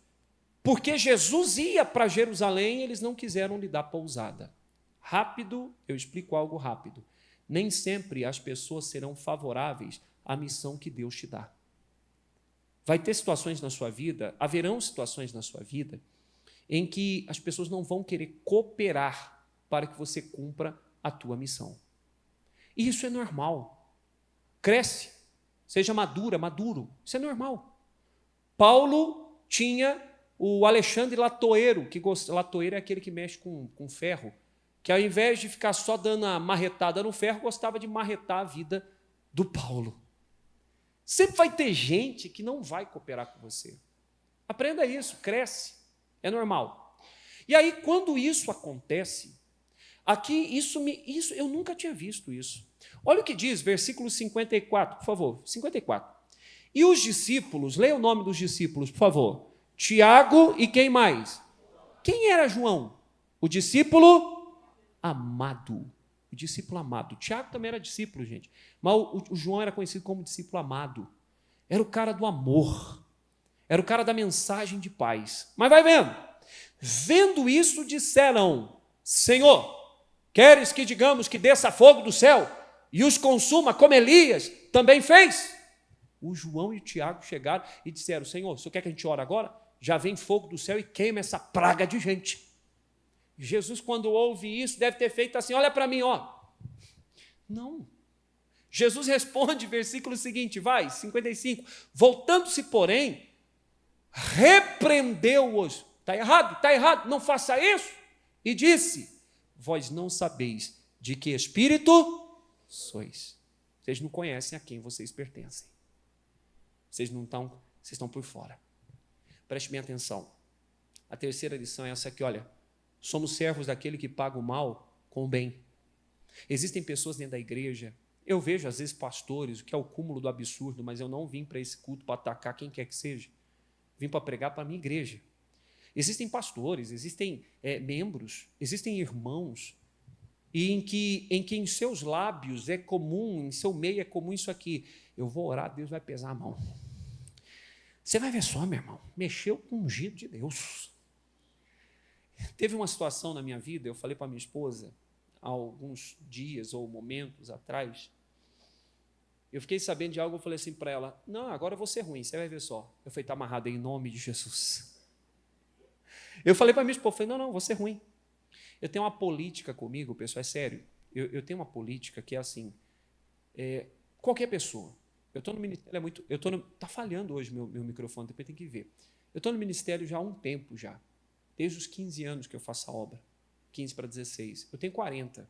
porque Jesus ia para Jerusalém, eles não quiseram lhe dar pousada. Rápido, eu explico algo rápido. Nem sempre as pessoas serão favoráveis à missão que Deus te dá. Vai ter situações na sua vida, haverão situações na sua vida, em que as pessoas não vão querer cooperar para que você cumpra a tua missão. E isso é normal. Cresce, seja maduro, isso é normal. Paulo tinha o Alexandre Latoeiro, Latoeiro é aquele que mexe com ferro, que ao invés de ficar só dando a marretada no ferro, gostava de marretar a vida do Paulo. Sempre vai ter gente que não vai cooperar com você. Aprenda isso, cresce, é normal. E aí, quando isso acontece, aqui, isso eu nunca tinha visto isso. Olha o que diz, versículo 54, por favor, 54. E os discípulos, leia o nome dos discípulos, por favor. Tiago e quem mais? Quem era João? O discípulo amado. O discípulo amado. Tiago também era discípulo, gente. Mas o João era conhecido como discípulo amado. Era o cara do amor. Era o cara da mensagem de paz. Mas vai vendo. Vendo isso, disseram: Senhor, queres que digamos que desça fogo do céu e os consuma como Elias também fez? O João e o Tiago chegaram e disseram: Senhor, o senhor quer que a gente ore agora? Já vem fogo do céu e queima essa praga de gente. Jesus, quando ouve isso, deve ter feito assim: olha para mim, ó. Não. Jesus responde, versículo seguinte, vai, 55. Voltando-se, porém, repreendeu-os. Está errado, não faça isso. E disse: vós não sabeis de que espírito sois. Vocês não conhecem a quem vocês pertencem. Vocês estão por fora. Preste bem atenção. A terceira lição é essa aqui, olha. Somos servos daquele que paga o mal com o bem. Existem pessoas dentro da igreja, eu vejo às vezes pastores, o que é o cúmulo do absurdo, mas eu não vim para esse culto para atacar quem quer que seja. Vim para pregar para a minha igreja. Existem pastores, existem membros, existem irmãos, e em que em seus lábios é comum, em seu meio é comum isso aqui: eu vou orar, Deus vai pesar a mão. Você vai ver só, meu irmão, mexeu com o ungido de Deus. Teve uma situação na minha vida, eu falei para minha esposa, há alguns dias ou momentos atrás, eu fiquei sabendo de algo, eu falei assim para ela: não, agora eu vou ser ruim, você vai ver só. Eu falei: está amarrado em nome de Jesus. Eu falei para minha esposa, falei: não, vou ser ruim. Eu tenho uma política comigo, pessoal, é sério, eu tenho uma política que é assim, qualquer pessoa, eu estou no ministério, está falhando hoje meu microfone, depois tem que ver. Eu estou no ministério já há um tempo já, desde os 15 anos que eu faço a obra, 15 para 16, eu tenho 40,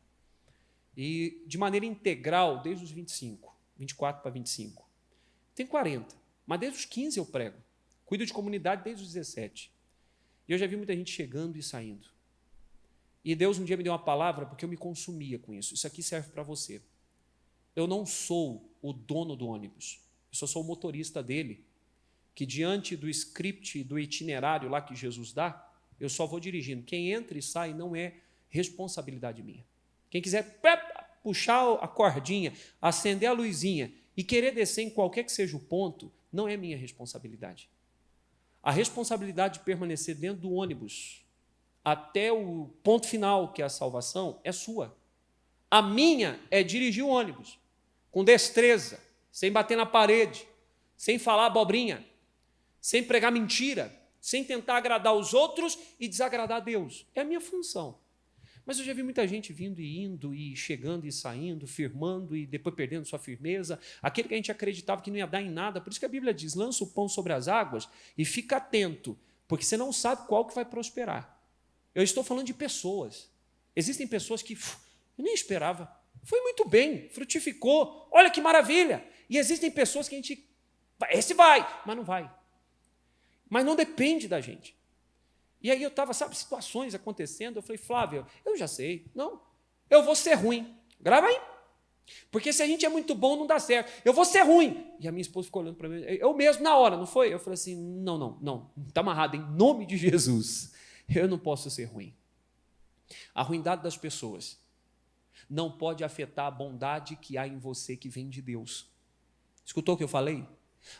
e de maneira integral desde os 25, 24 para 25, tenho 40, mas desde os 15 eu prego, cuido de comunidade desde os 17, e eu já vi muita gente chegando e saindo, e Deus um dia me deu uma palavra porque eu me consumia com isso. Isso aqui serve para você. Eu não sou o dono do ônibus, eu só sou o motorista dele, que diante do script, do itinerário lá que Jesus dá, eu só vou dirigindo. Quem entra e sai não é responsabilidade minha. Quem quiser puxar a cordinha, acender a luzinha e querer descer em qualquer que seja o ponto, não é minha responsabilidade. A responsabilidade de permanecer dentro do ônibus até o ponto final, que é a salvação, é sua. A minha é dirigir o ônibus, com destreza, sem bater na parede, sem falar abobrinha, sem pregar mentira, sem tentar agradar os outros e desagradar a Deus. É a minha função. Mas eu já vi muita gente vindo e indo, e chegando e saindo, firmando e depois perdendo sua firmeza. Aquele que a gente acreditava que não ia dar em nada. Por isso que a Bíblia diz: lança o pão sobre as águas e fica atento, porque você não sabe qual que vai prosperar. Eu estou falando de pessoas. Existem pessoas que eu nem esperava. Foi muito bem, frutificou. Olha que maravilha. E existem pessoas que a gente... Esse vai, mas não vai. Mas não depende da gente. E aí eu estava, situações acontecendo. Eu falei, Flávio, eu já sei. Não, eu vou ser ruim. Grava aí. Porque se a gente é muito bom, não dá certo. Eu vou ser ruim. E a minha esposa ficou olhando para mim. Eu mesmo, na hora, não foi? Eu falei assim, não. Está amarrado, em nome de Jesus. Eu não posso ser ruim. A ruindade das pessoas não pode afetar a bondade que há em você que vem de Deus. Escutou o que eu falei?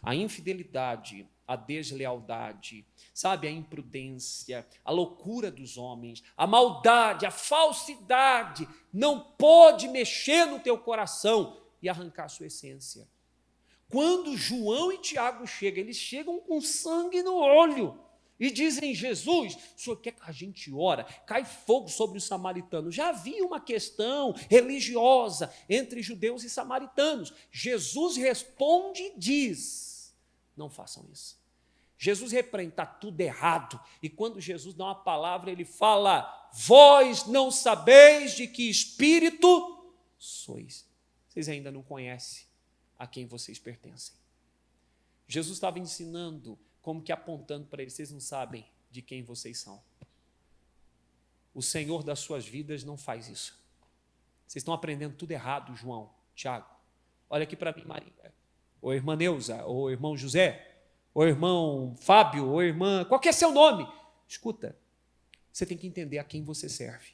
A infidelidade, a deslealdade, a imprudência, a loucura dos homens, a maldade, a falsidade, não pode mexer no teu coração e arrancar a sua essência. Quando João e Tiago chegam, eles chegam com sangue no olho e dizem, Jesus, o senhor quer que a gente ora? Cai fogo sobre os samaritanos. Já havia uma questão religiosa entre judeus e samaritanos. Jesus responde e diz, não façam isso. Jesus repreende, está tudo errado. E quando Jesus dá uma palavra, ele fala, vós não sabeis de que espírito sois. Vocês ainda não conhecem a quem vocês pertencem. Jesus estava ensinando, como que apontando para eles, vocês não sabem de quem vocês são. O Senhor das suas vidas não faz isso. Vocês estão aprendendo tudo errado, João, Tiago. Olha aqui para mim, Maria, ou irmã Neuza, ou irmão José, ou irmão Fábio, ou irmã, qual que é seu nome? Escuta, você tem que entender a quem você serve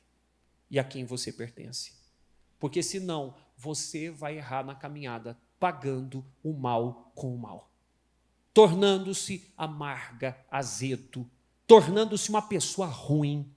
e a quem você pertence. Porque senão você vai errar na caminhada, pagando o mal com o mal. Tornando-se amarga, azedo, tornando-se uma pessoa ruim.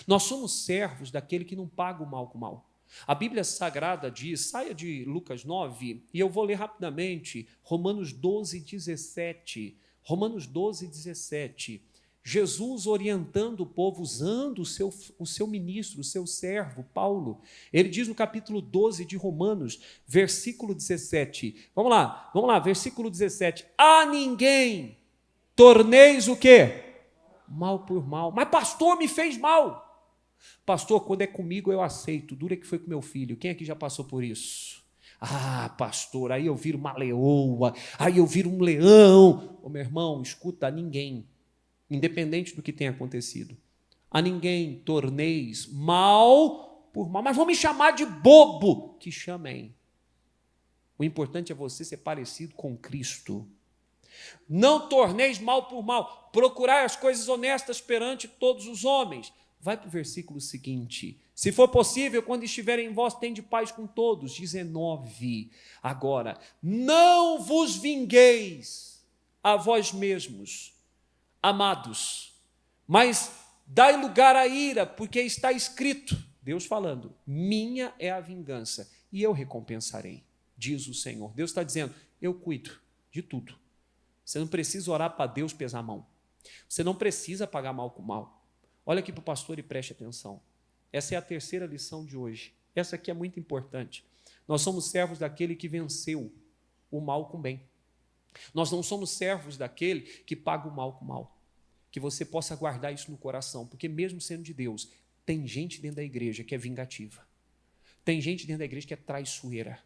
Nós somos servos daquele que não paga o mal com o mal. A Bíblia Sagrada diz, saia de Lucas 9, e eu vou ler rapidamente, Romanos 12, 17. Romanos 12, 17. Jesus orientando o povo, usando o seu ministro, o seu servo, Paulo. Ele diz no capítulo 12 de Romanos, versículo 17. Vamos lá, versículo 17. A ninguém torneis o quê? Mal por mal. Mas pastor, me fez mal. Pastor, quando é comigo eu aceito. Dura que foi com meu filho. Quem aqui já passou por isso? Ah, pastor, aí eu viro uma leoa, aí eu viro um leão. Ô, meu irmão, escuta, a ninguém, independente do que tenha acontecido, a ninguém torneis mal por mal, mas vão me chamar de bobo, que chamem. O importante é você ser parecido com Cristo. Não torneis mal por mal, procurai as coisas honestas perante todos os homens. Vai para o versículo seguinte. Se for possível, quando estiverem em vós, tende paz com todos. 19. Agora, não vos vingueis a vós mesmos, amados, mas dai lugar à ira, porque está escrito, Deus falando, minha é a vingança, e eu recompensarei, diz o Senhor. Deus está dizendo, eu cuido de tudo. Você não precisa orar para Deus pesar a mão. Você não precisa pagar mal com mal. Olha aqui para o pastor e preste atenção. Essa é a terceira lição de hoje. Essa aqui é muito importante. Nós somos servos daquele que venceu o mal com bem. Nós não somos servos daquele que paga o mal com o mal. Que você possa guardar isso no coração, porque mesmo sendo de Deus, tem gente dentro da igreja que é vingativa. Tem gente dentro da igreja que é traiçoeira.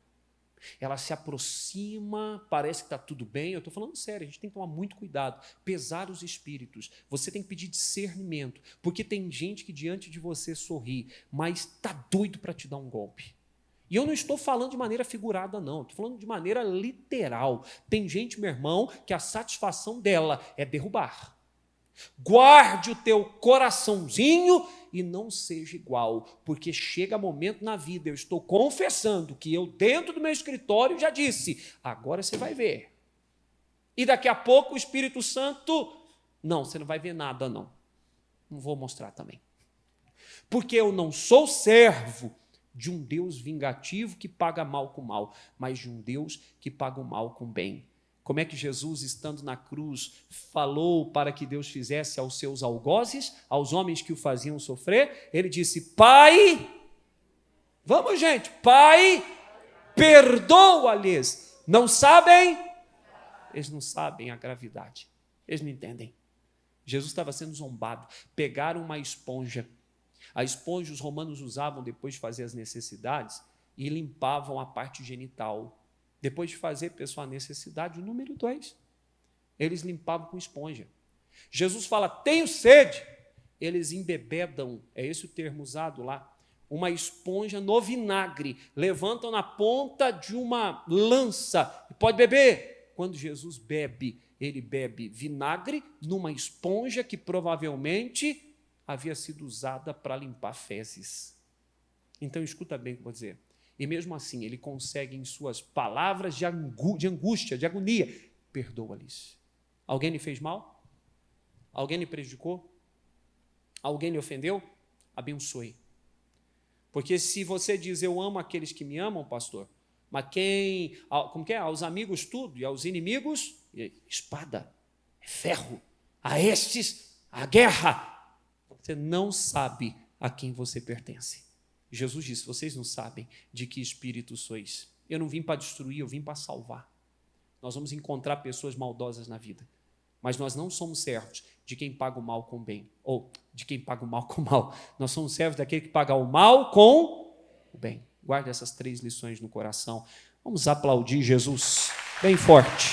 Ela se aproxima, parece que está tudo bem. Eu estou falando sério, a gente tem que tomar muito cuidado, pesar os espíritos. Você tem que pedir discernimento, porque tem gente que diante de você sorri, mas está doido para te dar um golpe. E eu não estou falando de maneira figurada, não. Estou falando de maneira literal. Tem gente, meu irmão, que a satisfação dela é derrubar. Guarde o teu coraçãozinho e não seja igual, porque chega momento na vida, eu estou confessando que eu dentro do meu escritório já disse, agora você vai ver. E daqui a pouco o Espírito Santo, não, você não vai ver nada não. Não vou mostrar também. Porque eu não sou servo de um Deus vingativo que paga mal com mal, mas de um Deus que paga o mal com bem. Como é que Jesus, estando na cruz, falou para que Deus fizesse aos seus algozes, aos homens que o faziam sofrer? Ele disse, Pai, vamos gente, Pai, perdoa-lhes. Não sabem? Eles não sabem a gravidade. Eles não entendem. Jesus estava sendo zombado. Pegaram uma esponja. A esponja os romanos usavam depois de fazer as necessidades e limpavam a parte genital. Depois de fazer, pessoal, a necessidade, o número 2, eles limpavam com esponja. Jesus fala, tenho sede. Eles embebedam, é esse o termo usado lá, uma esponja no vinagre, levantam na ponta de uma lança, pode beber. Quando Jesus bebe, ele bebe vinagre numa esponja que provavelmente havia sido usada para limpar fezes. Então, escuta bem o que eu vou dizer. E mesmo assim, ele consegue em suas palavras de angústia, de agonia, perdoa-lhes. Alguém lhe fez mal? Alguém lhe prejudicou? Alguém lhe ofendeu? Abençoe. Porque se você diz, eu amo aqueles que me amam, pastor, mas como que é? Aos amigos tudo, e aos inimigos, espada, ferro, a estes, a guerra. Você não sabe a quem você pertence. Jesus disse, vocês não sabem de que espírito sois. Eu não vim para destruir, eu vim para salvar. Nós vamos encontrar pessoas maldosas na vida, mas nós não somos servos de quem paga o mal com o bem, ou de quem paga o mal com o mal. Nós somos servos daquele que paga o mal com o bem. Guarde essas 3 lições no coração. Vamos aplaudir Jesus bem forte.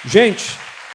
Gente,